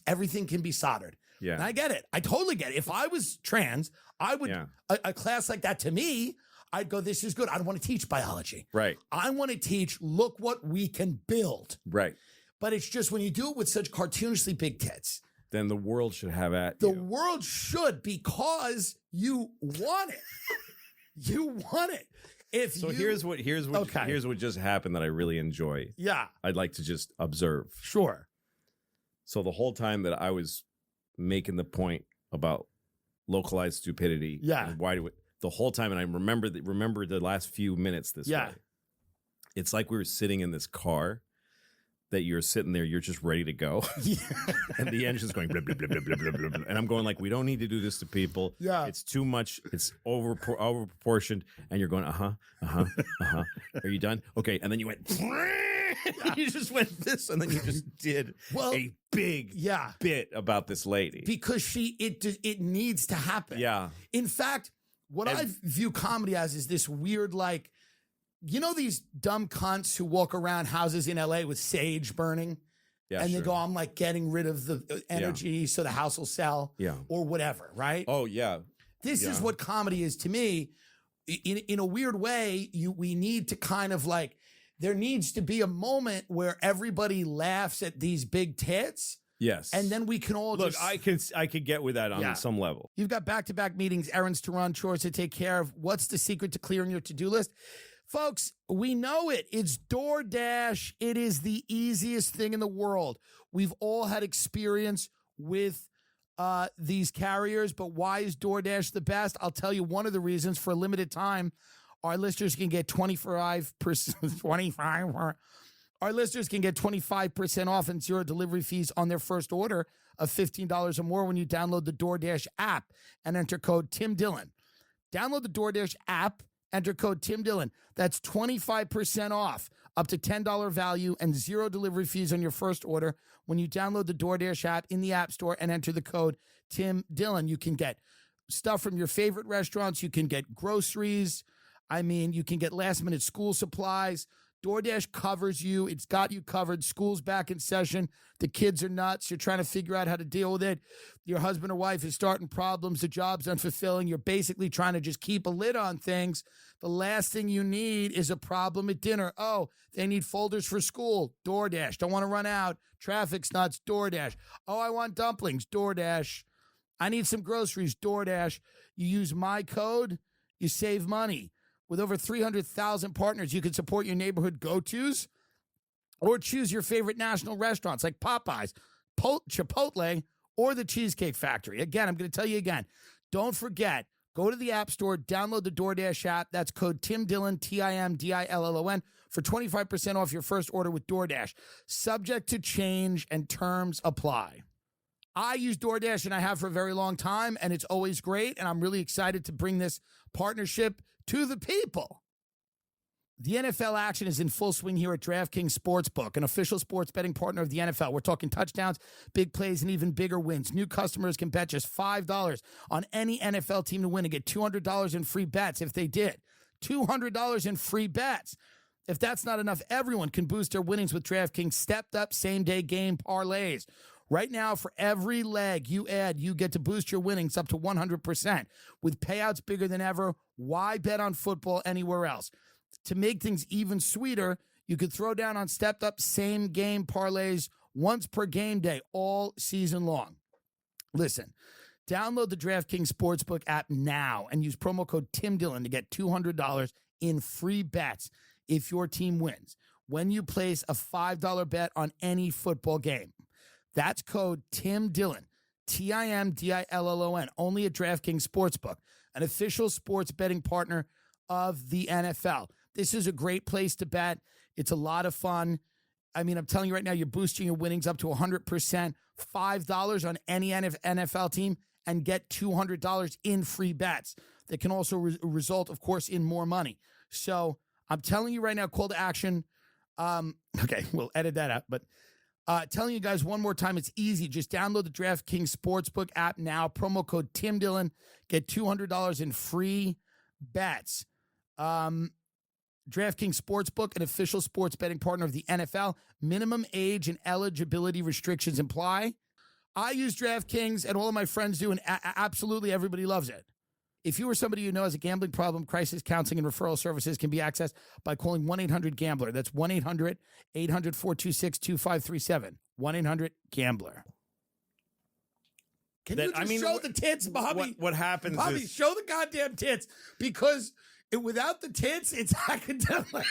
[SPEAKER 1] Everything can be soldered. Yeah. And I get it. I totally get it. If I was trans, I would, a class like that to me, I'd go, this is good. I don't want to teach biology. Right. I want to teach, look what we can build. Right. But it's just when you do it with such cartoonishly big tits.
[SPEAKER 2] Then the world should have at
[SPEAKER 1] you.
[SPEAKER 2] The
[SPEAKER 1] world should, because you want it. You want it.
[SPEAKER 2] Here's what just happened that I really enjoy. Yeah. I'd like to just observe. Sure. So the whole time that I was making the point about localized stupidity. Yeah. And why do it? The whole time, and I remember the last few minutes this way. It's like we were sitting in this car that you're sitting there, you're just ready to go. Yeah. And the engine's going blah, blah, blah, blah, blah, blah, blah, blah. And I'm going like, we don't need to do this to people. Yeah. It's too much. It's over proportioned. And you're going, Are you done? Okay. And then you went, you just went this, and then you just did a big bit about this lady.
[SPEAKER 1] Because it needs to happen. Yeah. In fact, what I view comedy as is this weird, like, you know, these dumb cunts who walk around houses in LA with sage burning? Yeah, and they go, I'm like getting rid of the energy so the house will sell or whatever, right? Oh, yeah. This is what comedy is to me. In a weird way, we need to kind of like, there needs to be a moment where everybody laughs at these big tits. Yes. And then we can all
[SPEAKER 2] I could get with that on some level.
[SPEAKER 1] You've got back-to-back meetings, errands to run, chores to take care of. What's the secret to clearing your to-do list? Folks, we know it. It's DoorDash. It is the easiest thing in the world. We've all had experience with these carriers, but why is DoorDash the best? I'll tell you one of the reasons. For a limited time, our listeners can get 25%. Our listeners can get 25% off and zero delivery fees on their first order of $15 or more when you download the DoorDash app and enter code Tim Dillon. Download the DoorDash app, enter code Tim Dillon. That's 25% off, up to $10 value, and zero delivery fees on your first order when you download the DoorDash app in the App Store and enter the code Tim Dillon. You can get stuff from your favorite restaurants. You can get groceries. I mean, you can get last-minute school supplies. DoorDash covers you. It's got you covered. School's back in session. The kids are nuts. You're trying to figure out how to deal with it. Your husband or wife is starting problems. The job's unfulfilling. You're basically trying to just keep a lid on things. The last thing you need is a problem at dinner. Oh, they need folders for school. DoorDash. Don't want to run out. Traffic's nuts. DoorDash. Oh, I want dumplings. DoorDash. I need some groceries. DoorDash. You use my code, you save money. With over 300,000 partners, you can support your neighborhood go-tos or choose your favorite national restaurants like Popeyes, Chipotle, or the Cheesecake Factory. Again, I'm going to tell you again, don't forget, go to the App Store, download the DoorDash app. That's code Tim Dillon, TIMDILLON, for 25% off your first order with DoorDash. Subject to change and terms apply. I use DoorDash, and I have for a very long time, and it's always great, and I'm really excited to bring this partnership to the people. The NFL action is in full swing here at DraftKings Sportsbook, an official sports betting partner of the NFL. We're talking touchdowns, big plays, and even bigger wins. New customers can bet just $5 on any NFL team to win and get $200 in free bets if they did. $200 in free bets. If that's not enough, everyone can boost their winnings with DraftKings stepped-up same-day game parlays. Right now, for every leg you add, you get to boost your winnings up to 100%. With payouts bigger than ever, why bet on football anywhere else? To make things even sweeter, you could throw down on stepped-up same-game parlays once per game day all season long. Listen, download the DraftKings Sportsbook app now and use promo code TimDillon to get $200 in free bets if your team wins when you place a $5 bet on any football game. That's code TimDillon, TIMDILLON, only at DraftKings Sportsbook, an official sports betting partner of the NFL. This is a great place to bet. It's a lot of fun. I mean, I'm telling you right now, you're boosting your winnings up to 100%, $5 on any NFL team, and get $200 in free bets. That can also result, of course, in more money. So I'm telling you right now, call to action. Okay, we'll edit that out, but telling you guys one more time, it's easy. Just download the DraftKings Sportsbook app now. Promo code TimDillon. Get $200 in free bets. DraftKings Sportsbook, an official sports betting partner of the NFL. Minimum age and eligibility restrictions apply. I use DraftKings, and all of my friends do, and absolutely everybody loves it. If you or somebody you know has a gambling problem, crisis counseling and referral services can be accessed by calling 1-800-GAMBLER. That's 1-800-800-426-2537. 1-800-GAMBLER. Can you just show the tits, Bobby?
[SPEAKER 2] What happens
[SPEAKER 1] Bobby,
[SPEAKER 2] is...
[SPEAKER 1] show the goddamn tits, because without the tits, it's academic.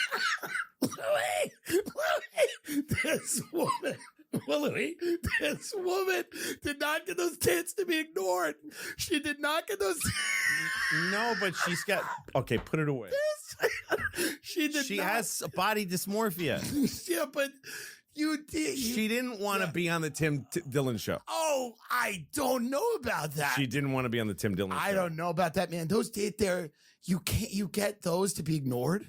[SPEAKER 1] Louis, this woman did not get those tits to be ignored. She did not get those.
[SPEAKER 2] No, but she's got. Okay, put it away.
[SPEAKER 1] She
[SPEAKER 2] has body dysmorphia.
[SPEAKER 1] Yeah, but you did.
[SPEAKER 2] She didn't want to be on the Tim Dillon show.
[SPEAKER 1] Oh, I don't know about that.
[SPEAKER 2] She didn't want to be on the Tim Dillon show.
[SPEAKER 1] I don't know about that, man. Those there. You get those to be ignored.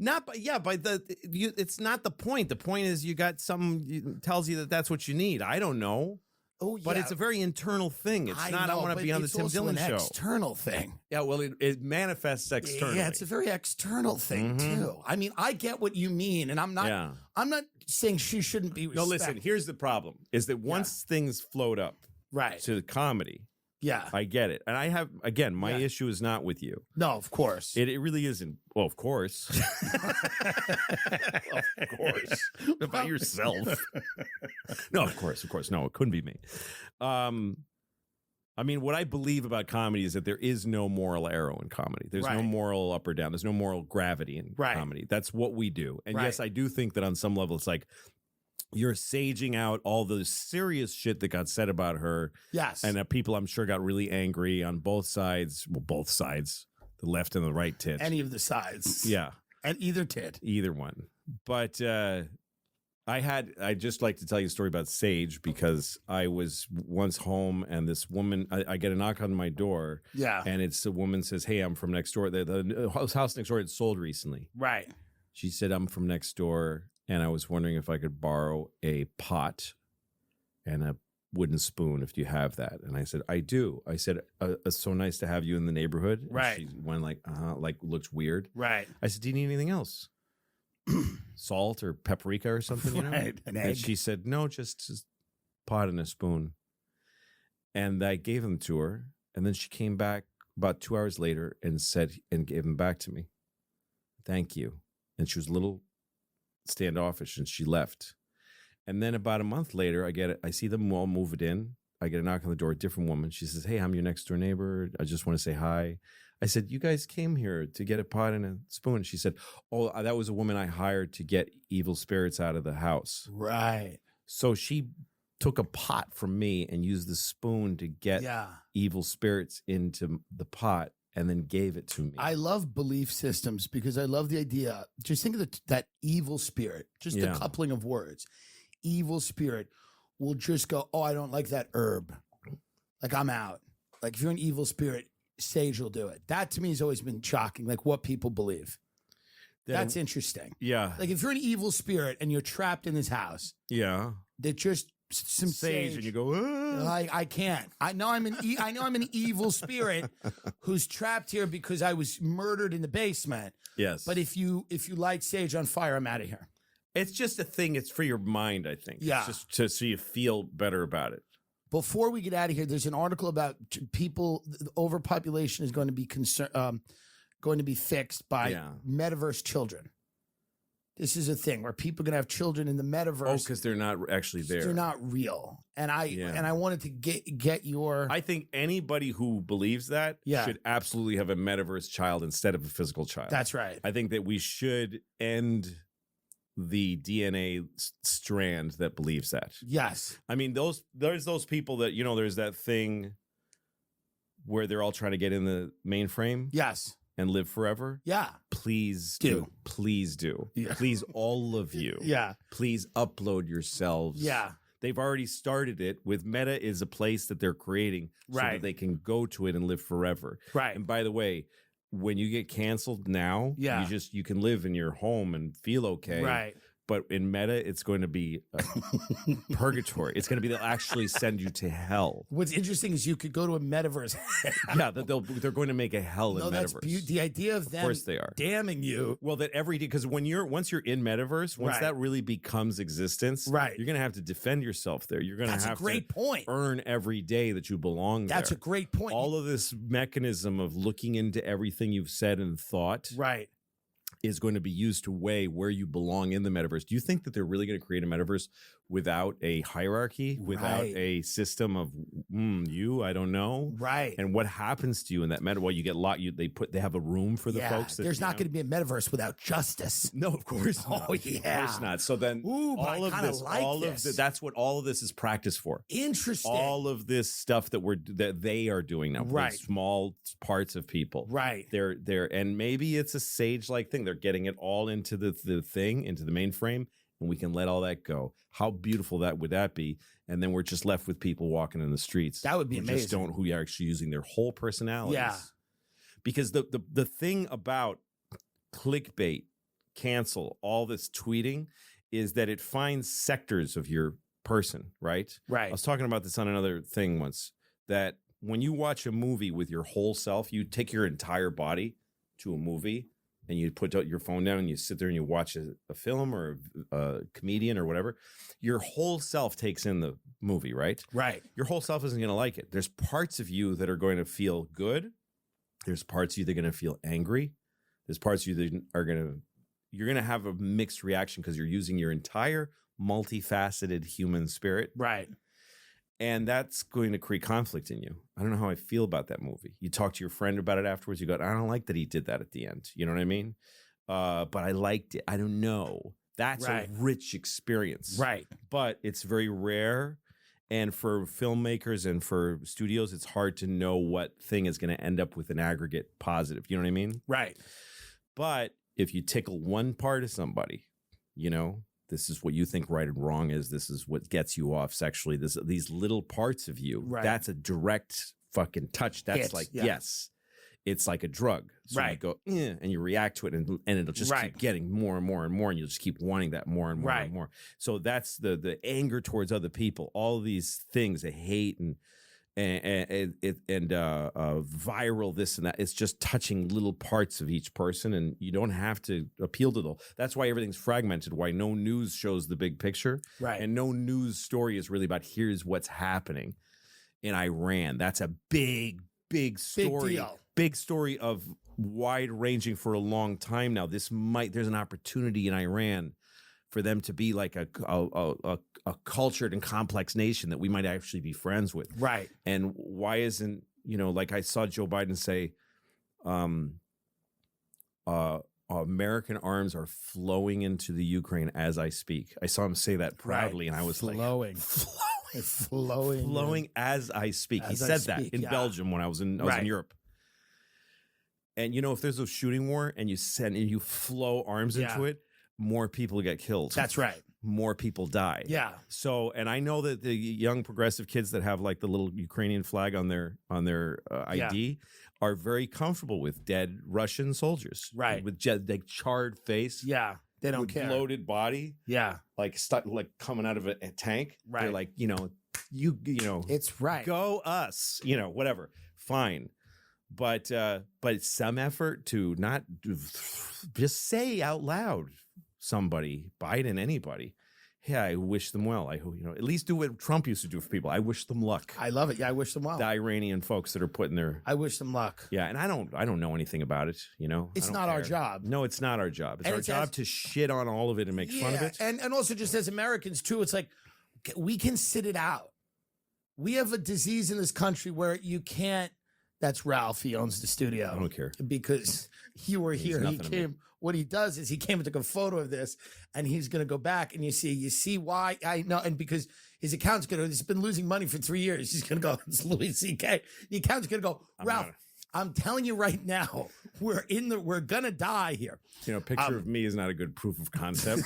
[SPEAKER 2] It's not the point. The point is you got some tells you that that's what you need. I don't know.
[SPEAKER 1] Oh, yeah.
[SPEAKER 2] But it's a very internal thing. It's I want to be on the Tim Dillon show.
[SPEAKER 1] It's an external thing.
[SPEAKER 2] Yeah, well, it manifests externally.
[SPEAKER 1] Yeah, it's a very external thing too. I mean, I get what you mean, and I'm not saying she shouldn't be respected.
[SPEAKER 2] No, listen, here's the problem, is that once things float up to the comedy, I get it. And I have, again, my issue is not with you.
[SPEAKER 1] No, of course.
[SPEAKER 2] It really isn't. Well, of course. Of course. What about yourself? No, of course. No, it couldn't be me. I mean, what I believe about comedy is that there is no moral arrow in comedy. There's no moral up or down. There's no moral gravity in comedy. That's what we do. And yes, I do think that on some level it's like, you're saging out all the serious shit that got said about her.
[SPEAKER 1] Yes.
[SPEAKER 2] And people, I'm sure, got really angry on both sides. Well, both sides, the left and the right tit.
[SPEAKER 1] Any of the sides.
[SPEAKER 2] Yeah.
[SPEAKER 1] And either tit.
[SPEAKER 2] Either one. But I'd just like to tell you a story about Sage, because I was once home and this woman, I get a knock on my door.
[SPEAKER 1] Yeah.
[SPEAKER 2] And it's a woman says, hey, I'm from next door. The house next door had sold recently.
[SPEAKER 1] Right.
[SPEAKER 2] She said, I'm from next door. And I was wondering if I could borrow a pot and a wooden spoon, if you have that. And I said, I do. I said, it's so nice to have you in the neighborhood.
[SPEAKER 1] Right.
[SPEAKER 2] And she went like looked weird.
[SPEAKER 1] Right.
[SPEAKER 2] I said, do you need anything else? Salt or paprika or something? You know?
[SPEAKER 1] Right. An egg.
[SPEAKER 2] And she said, no, just pot and a spoon. And I gave them to her. And then she came back about 2 hours later and gave them back to me. Thank you. And she was a little standoffish and she left. And then about a month later, I see them all move it in. I get a knock on the door, a different woman. She says, hey, I'm your next door neighbor. I just want to say hi. I said, you guys came here to get a pot and a spoon. She said, oh, that was a woman I hired to get evil spirits out of the house.
[SPEAKER 1] Right.
[SPEAKER 2] So she took a pot from me and used the spoon to get evil spirits into the pot, and then gave it to me.
[SPEAKER 1] I love belief systems because I love the idea. Just think of that evil spirit, just the coupling of words. Evil spirit. will just go, oh, I don't like that herb. Like, I'm out. Like, if you're an evil spirit, sage will do it. That to me has always been shocking, like what people believe. That's interesting.
[SPEAKER 2] Yeah.
[SPEAKER 1] Like, if you're an evil spirit and you're trapped in this house, that just some sage
[SPEAKER 2] and you go, ah.
[SPEAKER 1] Like, I can't. I know I'm an evil spirit who's trapped here because I was murdered in the basement.
[SPEAKER 2] Yes.
[SPEAKER 1] But if you light sage on fire, I'm out of here.
[SPEAKER 2] It's just a thing. It's for your mind, I think.
[SPEAKER 1] Yeah.
[SPEAKER 2] It's just so you feel better about it.
[SPEAKER 1] Before we get out of here, there's an article about people. Overpopulation is going to be going to be fixed by metaverse children. This is a thing where people are going to have children in the metaverse.
[SPEAKER 2] Oh, because they're not actually there.
[SPEAKER 1] They're not real. And I wanted to get your.
[SPEAKER 2] I think anybody who believes that should absolutely have a metaverse child instead of a physical child.
[SPEAKER 1] That's right.
[SPEAKER 2] I think that we should end the DNA strand that believes that.
[SPEAKER 1] Yes.
[SPEAKER 2] I mean, there's those people that, there's that thing where they're all trying to get in the mainframe.
[SPEAKER 1] Yes.
[SPEAKER 2] And live forever.
[SPEAKER 1] Yeah.
[SPEAKER 2] Please do. Please do. Yeah. Please, all of you.
[SPEAKER 1] Yeah.
[SPEAKER 2] Please upload yourselves.
[SPEAKER 1] Yeah.
[SPEAKER 2] They've already started it with Meta is a place that they're creating so that they can go to it and live forever.
[SPEAKER 1] Right.
[SPEAKER 2] And by the way, when you get canceled now, you can live in your home and feel okay.
[SPEAKER 1] Right.
[SPEAKER 2] But in Meta, it's going to be purgatory. It's going to be they'll actually send you to hell.
[SPEAKER 1] What's interesting is you could go to a metaverse.
[SPEAKER 2] They're going to make a hell in metaverse.
[SPEAKER 1] The idea of them
[SPEAKER 2] course they are.
[SPEAKER 1] Damning you.
[SPEAKER 2] Well, that every day, because once you're in metaverse, once that really becomes existence, you're going to have to defend yourself there. You're going to have to earn every day that you belong there.
[SPEAKER 1] That's a great point.
[SPEAKER 2] All of this mechanism of looking into everything you've said and thought.
[SPEAKER 1] Right.
[SPEAKER 2] Is going to be used to weigh where you belong in the metaverse. Do you think that they're really going to create a metaverse without a hierarchy, without a system of I don't know,
[SPEAKER 1] right?
[SPEAKER 2] And what happens to you in that meta? Well, you get locked. They have a room for the folks.
[SPEAKER 1] There's not going to be a metaverse without justice.
[SPEAKER 2] No, of course not.
[SPEAKER 1] Oh yeah,
[SPEAKER 2] of course not. So then, all of this, that's what all of this is practice for.
[SPEAKER 1] Interesting.
[SPEAKER 2] All of this stuff that they are doing now,
[SPEAKER 1] right?
[SPEAKER 2] Small parts of people,
[SPEAKER 1] right?
[SPEAKER 2] They're and maybe it's a sage-like thing. They're getting it all into the thing, into the mainframe, and we can let all that go. How beautiful would that be? And then we're just left with people walking in the streets.
[SPEAKER 1] That would be amazing.
[SPEAKER 2] Who are actually using their whole personalities.
[SPEAKER 1] Yeah.
[SPEAKER 2] Because the thing about clickbait, cancel, all this tweeting is that it finds sectors of your person, right?
[SPEAKER 1] Right.
[SPEAKER 2] I was talking about this on another thing once, that when you watch a movie with your whole self, you take your entire body to a movie, and you put your phone down and you sit there and you watch a film or a comedian or whatever, your whole self takes in the movie, right?
[SPEAKER 1] Right.
[SPEAKER 2] Your whole self isn't going to like it. There's parts of you that are going to feel good. There's parts of you that are going to feel angry. There's parts of you that you're going to have a mixed reaction because you're using your entire multifaceted human spirit.
[SPEAKER 1] Right.
[SPEAKER 2] And that's going to create conflict in you. I don't know how I feel about that movie. You talk to your friend about it afterwards. You go, I don't like that he did that at the end. You know what I mean? But I liked it. I don't know. That's a rich experience.
[SPEAKER 1] Right.
[SPEAKER 2] But it's very rare. And for filmmakers and for studios, it's hard to know what thing is going to end up with an aggregate positive. You know what I mean?
[SPEAKER 1] Right.
[SPEAKER 2] But if you tickle one part of somebody, this is what you think right and wrong is. This is what gets you off sexually. These little parts of you.
[SPEAKER 1] Right.
[SPEAKER 2] That's a direct fucking touch. That's yes. It's like a drug. So you go, and you react to it, and it'll just keep getting more and more and more, and you'll just keep wanting that more and more and more. So that's the anger towards other people. All these things, the hate and viral this and that. It's just touching little parts of each person, and you don't have to appeal to them. That's why everything's fragmented. Why no news shows the big picture,
[SPEAKER 1] right? And
[SPEAKER 2] no news story is really about here's what's happening in Iran. That's a big story.
[SPEAKER 1] Big deal.
[SPEAKER 2] Big story of wide ranging for a long time now. There's an opportunity in Iran for them to be like a cultured and complex nation that we might actually be friends with.
[SPEAKER 1] Right.
[SPEAKER 2] And why isn't, like I saw Joe Biden say, American arms are flowing into the Ukraine as I speak. I saw him say that proudly, and I was
[SPEAKER 1] flowing
[SPEAKER 2] as I speak. He said that in Belgium when I was in Europe. And if there's a shooting war and you flow arms into it, more people get killed.
[SPEAKER 1] That's right.
[SPEAKER 2] more people die.
[SPEAKER 1] Yeah.
[SPEAKER 2] So, and I know that the young progressive kids that have like the little Ukrainian flag on their ID are very comfortable with dead Russian soldiers,
[SPEAKER 1] Right.
[SPEAKER 2] With like charred face,
[SPEAKER 1] Yeah. They don't
[SPEAKER 2] with
[SPEAKER 1] care.
[SPEAKER 2] bloated body,
[SPEAKER 1] Yeah.
[SPEAKER 2] like stuck, like coming out of a tank.
[SPEAKER 1] Right.
[SPEAKER 2] They're like, you know,
[SPEAKER 1] it's right.
[SPEAKER 2] go us, whatever, fine. But some effort to not just say out loud, somebody, Biden, anybody. Yeah, I wish them well. I hope, at least do what Trump used to do for people. I wish them luck.
[SPEAKER 1] I love it. Yeah, I wish them well.
[SPEAKER 2] The Iranian folks that are putting their.
[SPEAKER 1] I wish them luck.
[SPEAKER 2] Yeah, and I don't know anything about it.
[SPEAKER 1] It's not our job.
[SPEAKER 2] No, it's not our job. It's our job to shit on all of it and make fun of it.
[SPEAKER 1] And also just as Americans too, it's like we can sit it out. We have a disease in this country where you can't. That's Ralph. He owns the studio.
[SPEAKER 2] I don't care
[SPEAKER 1] because you were here. He came. What he does is he came and took a photo of this, and he's going to go back and you see why I know, and because his account's going to. He's been losing money for 3 years. He's going to go. It's Louis C.K. The account's going to go. Ralph, I'm telling you right now, we're going to die here.
[SPEAKER 2] Picture of me is not a good proof of concept.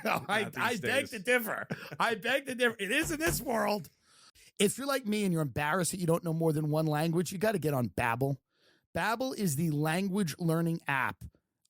[SPEAKER 1] I beg to differ. I beg to differ. It is in this world. If you're like me and you're embarrassed that you don't know more than one language, you got to get on Babbel. Babbel is the language learning app,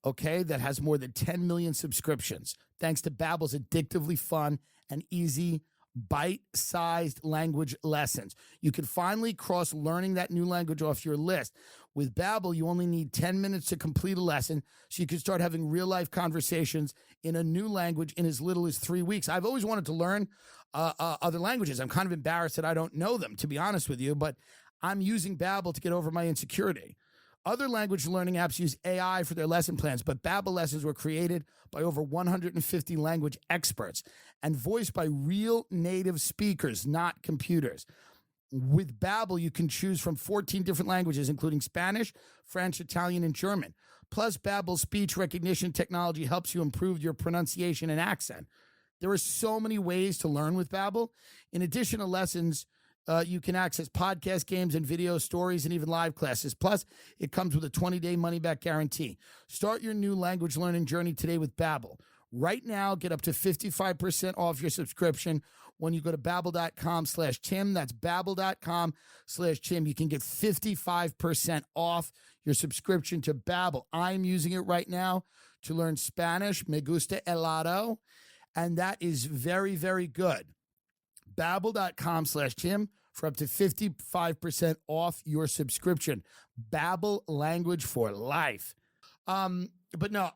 [SPEAKER 1] okay, that has more than 10 million subscriptions. Thanks to Babbel's addictively fun and easy bite-sized language lessons. You can finally cross learning that new language off your list. With Babbel, you only need 10 minutes to complete a lesson, so you can start having real-life conversations in a new language in as little as 3 weeks. I've always wanted to learn other languages. I'm kind of embarrassed that I don't know them, to be honest with you, but I'm using Babbel to get over my insecurity. Other language learning apps use AI for their lesson plans, but Babbel lessons were created by over 150 language experts and voiced by real native speakers, not computers. With Babbel, you can choose from 14 different languages, including Spanish, French, Italian, and German. Plus, Babbel's speech recognition technology helps you improve your pronunciation and accent. There are so many ways to learn with Babbel. In addition to lessons, you can access podcast, games, and video stories, and even live classes. Plus, it comes with a 20-day money-back guarantee. Start your new language learning journey today with Babbel. Right now, get up to 55% off your subscription when you go to babbel.com/Tim. That's babbel.com/Tim. You can get 55% off your subscription to Babbel. I'm using it right now to learn Spanish. Me gusta helado. And that is very, very good. Babbel.com/Tim for up to 55% off your subscription. Babbel, language for life. But no,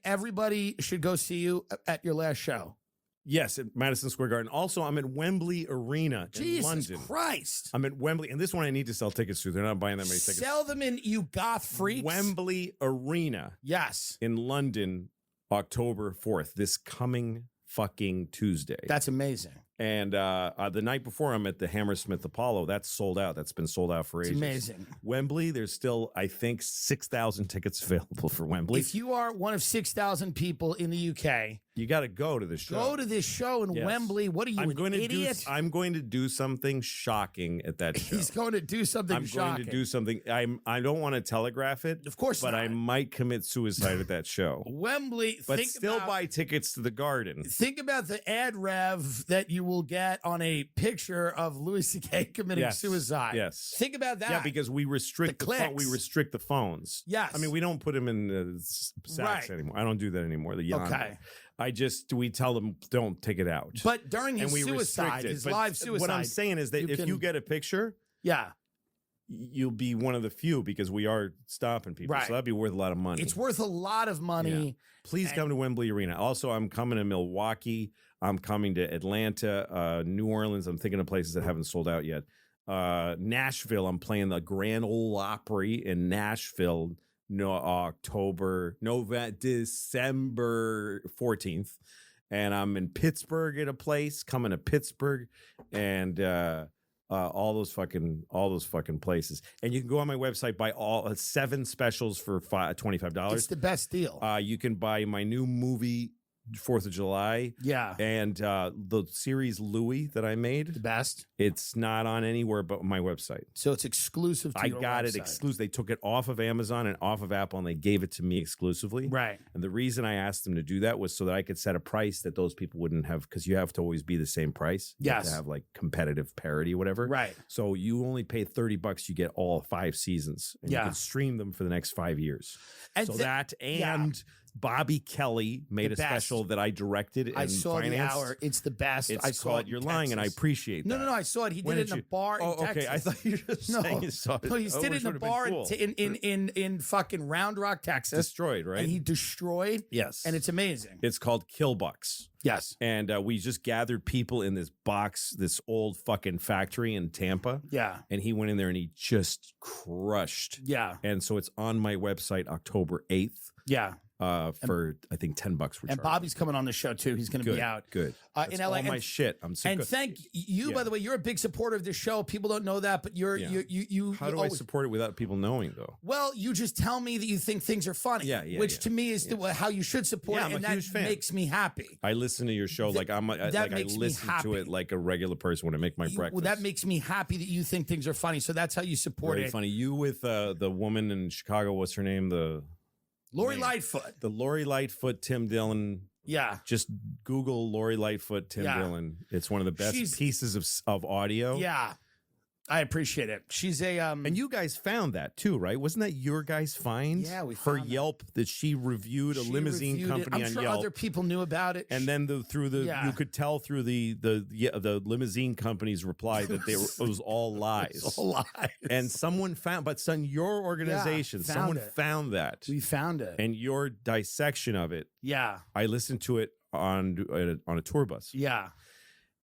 [SPEAKER 1] everybody should go see you at your last show.
[SPEAKER 2] Yes, at Madison Square Garden. Also, I'm at Wembley Arena in London.
[SPEAKER 1] Jesus Christ.
[SPEAKER 2] I'm at Wembley, and this one I need to sell tickets to. They're not buying that many tickets.
[SPEAKER 1] Sell them in, you goth freaks.
[SPEAKER 2] Wembley Arena.
[SPEAKER 1] Yes.
[SPEAKER 2] In London, October 4th, this coming fucking Tuesday.
[SPEAKER 1] That's amazing.
[SPEAKER 2] And the night before, I'm at the Hammersmith Apollo. That's sold out. That's been sold out for ages.
[SPEAKER 1] It's amazing.
[SPEAKER 2] Wembley, there's still, I think, 6,000 tickets available for Wembley.
[SPEAKER 1] If you are one of 6,000 people in the UK,
[SPEAKER 2] you got to go to the show.
[SPEAKER 1] Go to this show in Wembley. What are you, an idiot?
[SPEAKER 2] I'm going to do something shocking at that show.
[SPEAKER 1] He's going to do something shocking.
[SPEAKER 2] I'm going to do something. I don't want to telegraph it.
[SPEAKER 1] Of course
[SPEAKER 2] but
[SPEAKER 1] not.
[SPEAKER 2] I might commit suicide at that show.
[SPEAKER 1] Wembley.
[SPEAKER 2] But still buy tickets to the Garden.
[SPEAKER 1] Think about the ad rev that you will get on a picture of Louis C.K. committing suicide.
[SPEAKER 2] Yes.
[SPEAKER 1] Think about that.
[SPEAKER 2] Yeah, because we restrict we restrict the phones.
[SPEAKER 1] Yes.
[SPEAKER 2] I mean, we don't put them in the sacks anymore. I don't do that anymore. Okay. We tell them don't take it out.
[SPEAKER 1] But during his suicide, his live suicide.
[SPEAKER 2] What I'm saying is that if you get a picture, you'll be one of the few because we are stopping people.
[SPEAKER 1] Right.
[SPEAKER 2] So that'd be worth a lot of money.
[SPEAKER 1] It's worth a lot of money.
[SPEAKER 2] Yeah. Please come to Wembley Arena. Also, I'm coming to Milwaukee. I'm coming to Atlanta, New Orleans. I'm thinking of places that haven't sold out yet. Nashville. I'm playing the Grand Ole Opry in Nashville. December 14th, and I'm in Pittsburgh at a place. Coming to Pittsburgh, and all those fucking places. And you can go on my website, buy all 7 specials for $25.
[SPEAKER 1] It's the best deal.
[SPEAKER 2] You can buy my new movie 4th of July.
[SPEAKER 1] Yeah.
[SPEAKER 2] And the series Louie that I made,
[SPEAKER 1] The best.
[SPEAKER 2] it's not on anywhere but my website.
[SPEAKER 1] So it's exclusive to
[SPEAKER 2] I
[SPEAKER 1] your
[SPEAKER 2] got
[SPEAKER 1] website.
[SPEAKER 2] it exclusive. They took it off of Amazon and off of Apple, and they gave it to me exclusively.
[SPEAKER 1] Right.
[SPEAKER 2] And the reason I asked them to do that was so that I could set a price that those people wouldn't have, because you have to always be the same price. You have
[SPEAKER 1] Yes.
[SPEAKER 2] to have like competitive parity, whatever.
[SPEAKER 1] Right.
[SPEAKER 2] So you only pay $30, you get all 5 seasons, and you can stream them for the next 5 years.
[SPEAKER 1] And
[SPEAKER 2] so
[SPEAKER 1] th-
[SPEAKER 2] that and Bobby Kelly made
[SPEAKER 1] The
[SPEAKER 2] a
[SPEAKER 1] best.
[SPEAKER 2] special that I directed and
[SPEAKER 1] I saw
[SPEAKER 2] financed.
[SPEAKER 1] the hour. It's the best.
[SPEAKER 2] It's
[SPEAKER 1] I saw
[SPEAKER 2] called
[SPEAKER 1] it in
[SPEAKER 2] You're Lying, and I
[SPEAKER 1] Texas.
[SPEAKER 2] appreciate that.
[SPEAKER 1] No. I saw it. He
[SPEAKER 2] When
[SPEAKER 1] did it
[SPEAKER 2] did
[SPEAKER 1] in
[SPEAKER 2] you-
[SPEAKER 1] a bar in
[SPEAKER 2] okay.
[SPEAKER 1] Texas.
[SPEAKER 2] I thought you were just saying you saw it.
[SPEAKER 1] No, he
[SPEAKER 2] Oh,
[SPEAKER 1] did
[SPEAKER 2] which
[SPEAKER 1] it in a
[SPEAKER 2] would've been
[SPEAKER 1] bar
[SPEAKER 2] cool.
[SPEAKER 1] in fucking Round Rock, Texas.
[SPEAKER 2] Destroyed, right?
[SPEAKER 1] And he destroyed.
[SPEAKER 2] yes.
[SPEAKER 1] And it's amazing.
[SPEAKER 2] It's called Killbucks.
[SPEAKER 1] Yes.
[SPEAKER 2] And we just gathered people in this box, this old fucking factory in Tampa.
[SPEAKER 1] Yeah.
[SPEAKER 2] And he went in there and he just crushed.
[SPEAKER 1] Yeah.
[SPEAKER 2] And so it's on my website October 8th
[SPEAKER 1] Yeah.
[SPEAKER 2] for, I think, $10 we're
[SPEAKER 1] And
[SPEAKER 2] charging.
[SPEAKER 1] Bobby's coming on the show too. He's going to be out.
[SPEAKER 2] Good.
[SPEAKER 1] In
[SPEAKER 2] That's
[SPEAKER 1] LA.
[SPEAKER 2] all my
[SPEAKER 1] And-
[SPEAKER 2] shit. I'm so
[SPEAKER 1] And
[SPEAKER 2] good.
[SPEAKER 1] thank you,
[SPEAKER 2] Yeah.
[SPEAKER 1] by the way. You're a big supporter of this show. People don't know that, but you.
[SPEAKER 2] How do I support it without people knowing, though?
[SPEAKER 1] Well, you just tell me that you think things are funny.
[SPEAKER 2] Yeah, yeah,
[SPEAKER 1] which
[SPEAKER 2] yeah.
[SPEAKER 1] to me is how you should support
[SPEAKER 2] Yeah,
[SPEAKER 1] it,
[SPEAKER 2] I'm
[SPEAKER 1] and
[SPEAKER 2] a
[SPEAKER 1] that
[SPEAKER 2] huge fan.
[SPEAKER 1] makes me happy.
[SPEAKER 2] I listen to your show like I
[SPEAKER 1] makes me
[SPEAKER 2] listen to
[SPEAKER 1] happy.
[SPEAKER 2] it like a regular person when I make my breakfast.
[SPEAKER 1] Well, that makes me happy that you think things are funny. So that's how you support
[SPEAKER 2] Very
[SPEAKER 1] it.
[SPEAKER 2] funny. You with the woman in Chicago, what's her name?
[SPEAKER 1] Lori
[SPEAKER 2] name.
[SPEAKER 1] Lightfoot.
[SPEAKER 2] The Lori Lightfoot, Tim Dillon.
[SPEAKER 1] Yeah.
[SPEAKER 2] Just Google Lori Lightfoot, Tim
[SPEAKER 1] Yeah.
[SPEAKER 2] Dillon. It's one of the best
[SPEAKER 1] She's-
[SPEAKER 2] pieces of audio.
[SPEAKER 1] Yeah. I appreciate it. She's a
[SPEAKER 2] And you guys found that too, right? Wasn't that your guys' find?
[SPEAKER 1] Yeah, we
[SPEAKER 2] her
[SPEAKER 1] found that.
[SPEAKER 2] Yelp that she reviewed a
[SPEAKER 1] she
[SPEAKER 2] limousine
[SPEAKER 1] reviewed it.
[SPEAKER 2] company
[SPEAKER 1] I'm
[SPEAKER 2] on
[SPEAKER 1] sure
[SPEAKER 2] Yelp.
[SPEAKER 1] other people knew about it.
[SPEAKER 2] And then
[SPEAKER 1] Yeah.
[SPEAKER 2] you could tell through the limousine company's reply that it was all lies.
[SPEAKER 1] It's all lies.
[SPEAKER 2] And someone found, but son, your organization,
[SPEAKER 1] found
[SPEAKER 2] someone
[SPEAKER 1] it.
[SPEAKER 2] found that,
[SPEAKER 1] We found it.
[SPEAKER 2] and your dissection of it.
[SPEAKER 1] Yeah.
[SPEAKER 2] I listened to it on a tour bus.
[SPEAKER 1] Yeah.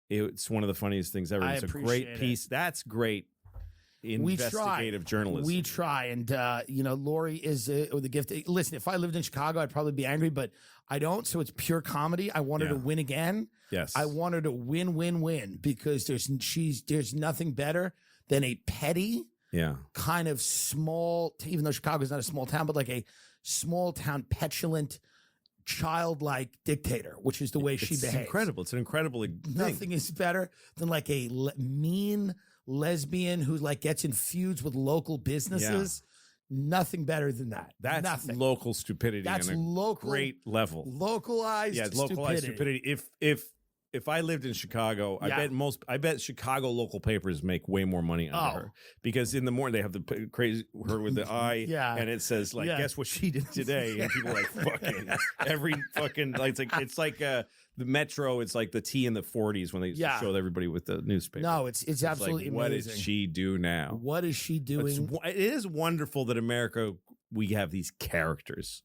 [SPEAKER 2] It's one of the funniest things ever.
[SPEAKER 1] I
[SPEAKER 2] It's a
[SPEAKER 1] appreciate
[SPEAKER 2] great
[SPEAKER 1] it.
[SPEAKER 2] piece. That's great investigative journalism.
[SPEAKER 1] We try. And, Lori is the gift. Listen, if I lived in Chicago, I'd probably be angry, but I don't. So it's pure comedy. I want her to win again.
[SPEAKER 2] Yes.
[SPEAKER 1] I want her to win because there's nothing better than a petty
[SPEAKER 2] Yeah.
[SPEAKER 1] kind of small, even though Chicago's not a small town, but like a small town, petulant, childlike dictator, which is the way she
[SPEAKER 2] It's
[SPEAKER 1] behaves.
[SPEAKER 2] incredible. It's an incredible thing.
[SPEAKER 1] Nothing is better than like a mean lesbian who like gets in feuds with local businesses. Nothing better than that.
[SPEAKER 2] That's
[SPEAKER 1] nothing.
[SPEAKER 2] local stupidity.
[SPEAKER 1] That's
[SPEAKER 2] on a
[SPEAKER 1] local,
[SPEAKER 2] great level.
[SPEAKER 1] localized.
[SPEAKER 2] Yeah, localized stupidity. If I lived in Chicago,
[SPEAKER 1] Yeah.
[SPEAKER 2] I bet Chicago local papers make way more money under her, because in the morning they have the crazy her with the eye,
[SPEAKER 1] Yeah.
[SPEAKER 2] and it says like,
[SPEAKER 1] Yeah.
[SPEAKER 2] guess what she did today, and people are like fucking every fucking like it's like the Metro. It's like the T in the 40s when they used to show everybody with the newspaper.
[SPEAKER 1] No, it's absolutely
[SPEAKER 2] like, what
[SPEAKER 1] amazing.
[SPEAKER 2] does she do now?
[SPEAKER 1] What is she doing?
[SPEAKER 2] It is wonderful that America, we have these characters.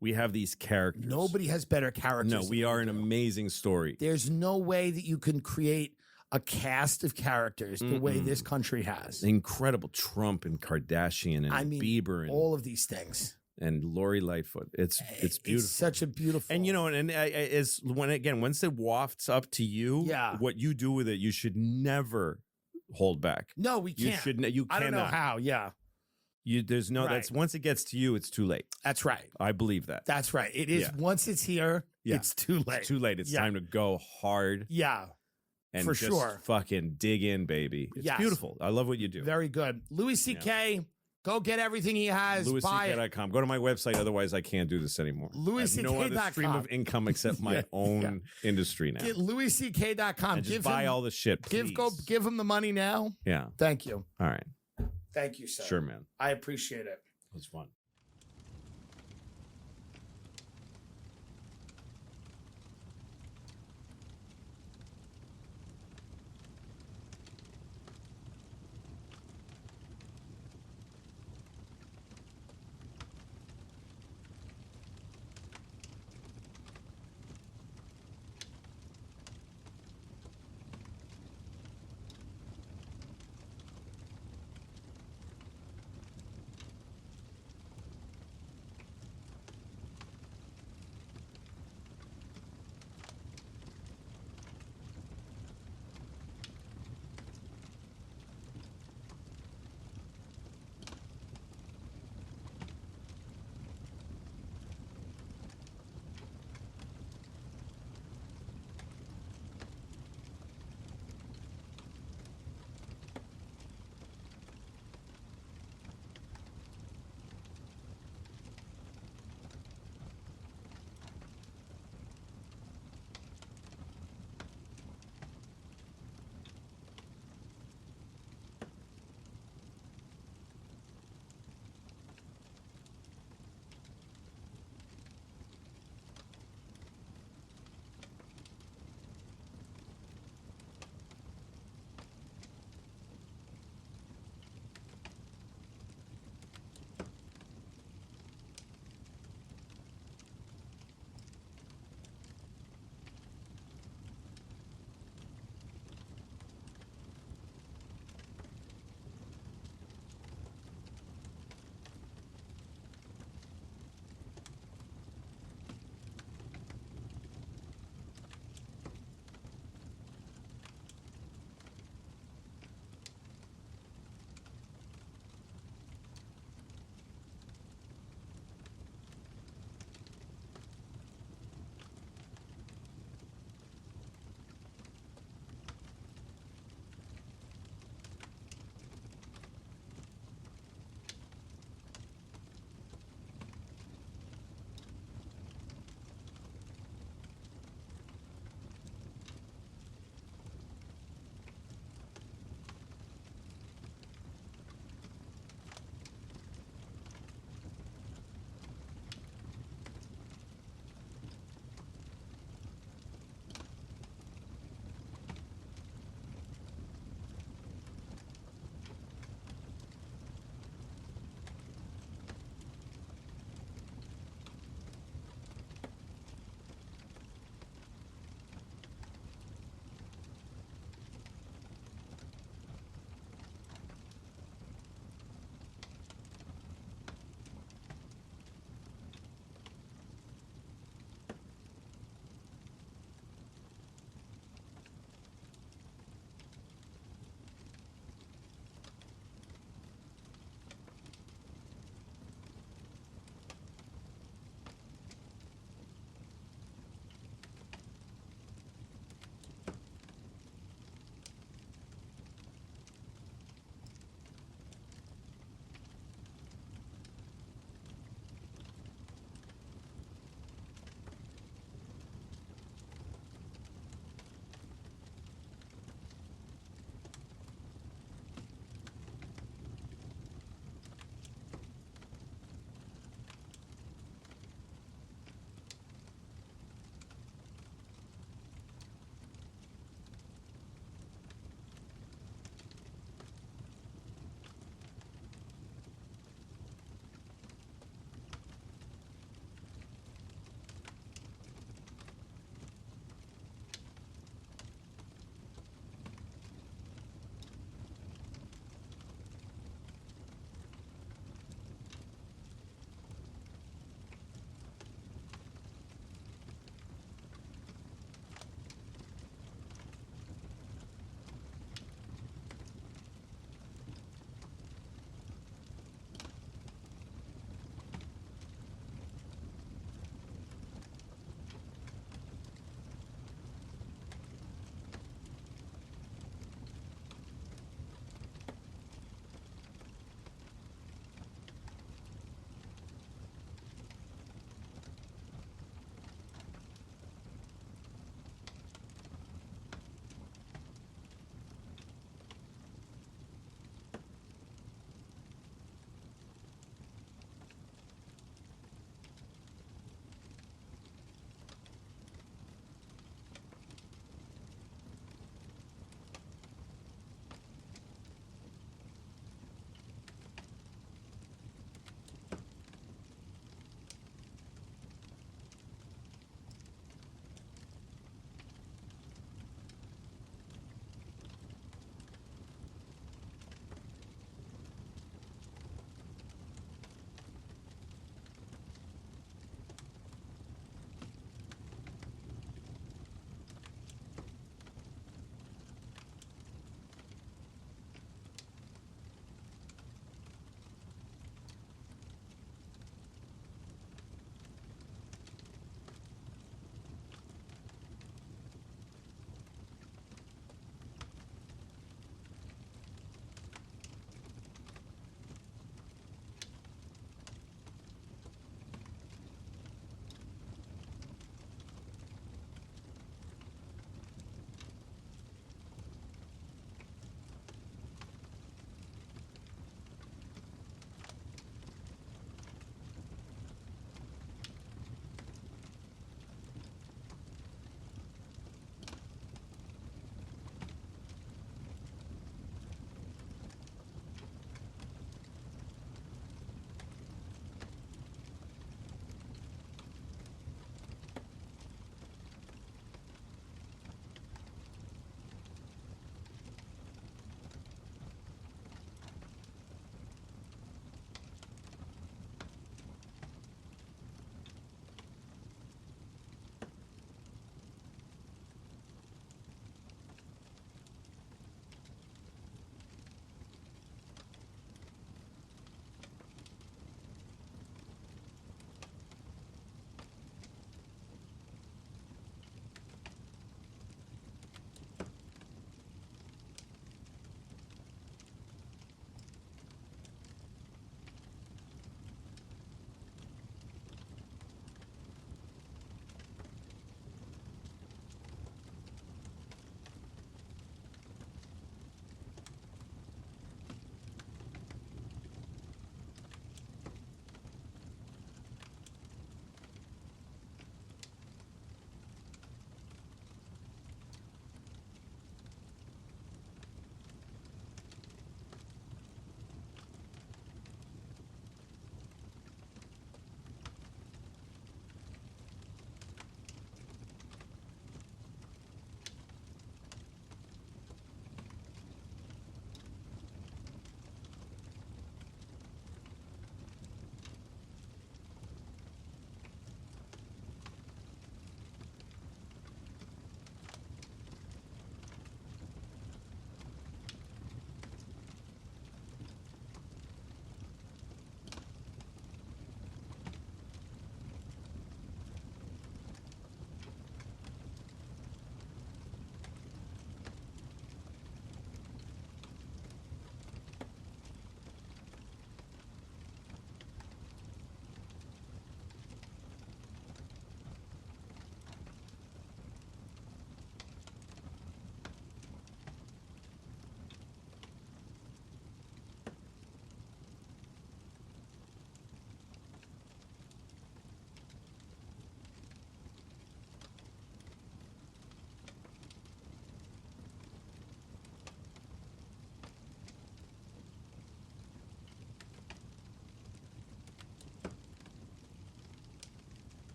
[SPEAKER 2] We have these characters.
[SPEAKER 1] Nobody has better characters.
[SPEAKER 2] No,
[SPEAKER 1] than
[SPEAKER 2] we are an
[SPEAKER 1] do.
[SPEAKER 2] amazing story.
[SPEAKER 1] There's no way that you can create a cast of characters the way this country has.
[SPEAKER 2] Incredible Trump and Kardashian and Bieber and
[SPEAKER 1] all of these things.
[SPEAKER 2] And Lori Lightfoot. It's beautiful.
[SPEAKER 1] It's such a beautiful.
[SPEAKER 2] And is once it wafts up to you, what you do with it, you should never hold back.
[SPEAKER 1] No, we can't.
[SPEAKER 2] You shouldn't. You cannot.
[SPEAKER 1] I don't know how. Yeah.
[SPEAKER 2] There's no.
[SPEAKER 1] Right.
[SPEAKER 2] That's once it gets to you, it's too late.
[SPEAKER 1] That's right.
[SPEAKER 2] I believe that.
[SPEAKER 1] That's right. It is once it's here, it's too late.
[SPEAKER 2] It's too late. It's time to go hard.
[SPEAKER 1] Yeah.
[SPEAKER 2] And
[SPEAKER 1] for
[SPEAKER 2] just
[SPEAKER 1] sure.
[SPEAKER 2] Fucking dig in, baby. It's beautiful. I love what you do.
[SPEAKER 1] Very good. Louis C.K. Go get everything he has.
[SPEAKER 2] LouisCK.com. Go to my website. Otherwise, I can't do this anymore.
[SPEAKER 1] LouisCK.com.
[SPEAKER 2] I have no other stream of income except my own industry now.
[SPEAKER 1] Get LouisCK.com.
[SPEAKER 2] And just buy all the shit, please.
[SPEAKER 1] Give him the money now.
[SPEAKER 2] Yeah.
[SPEAKER 1] Thank you.
[SPEAKER 2] All right.
[SPEAKER 1] Thank you, sir.
[SPEAKER 2] Sure, man.
[SPEAKER 1] I appreciate it.
[SPEAKER 2] It was fun.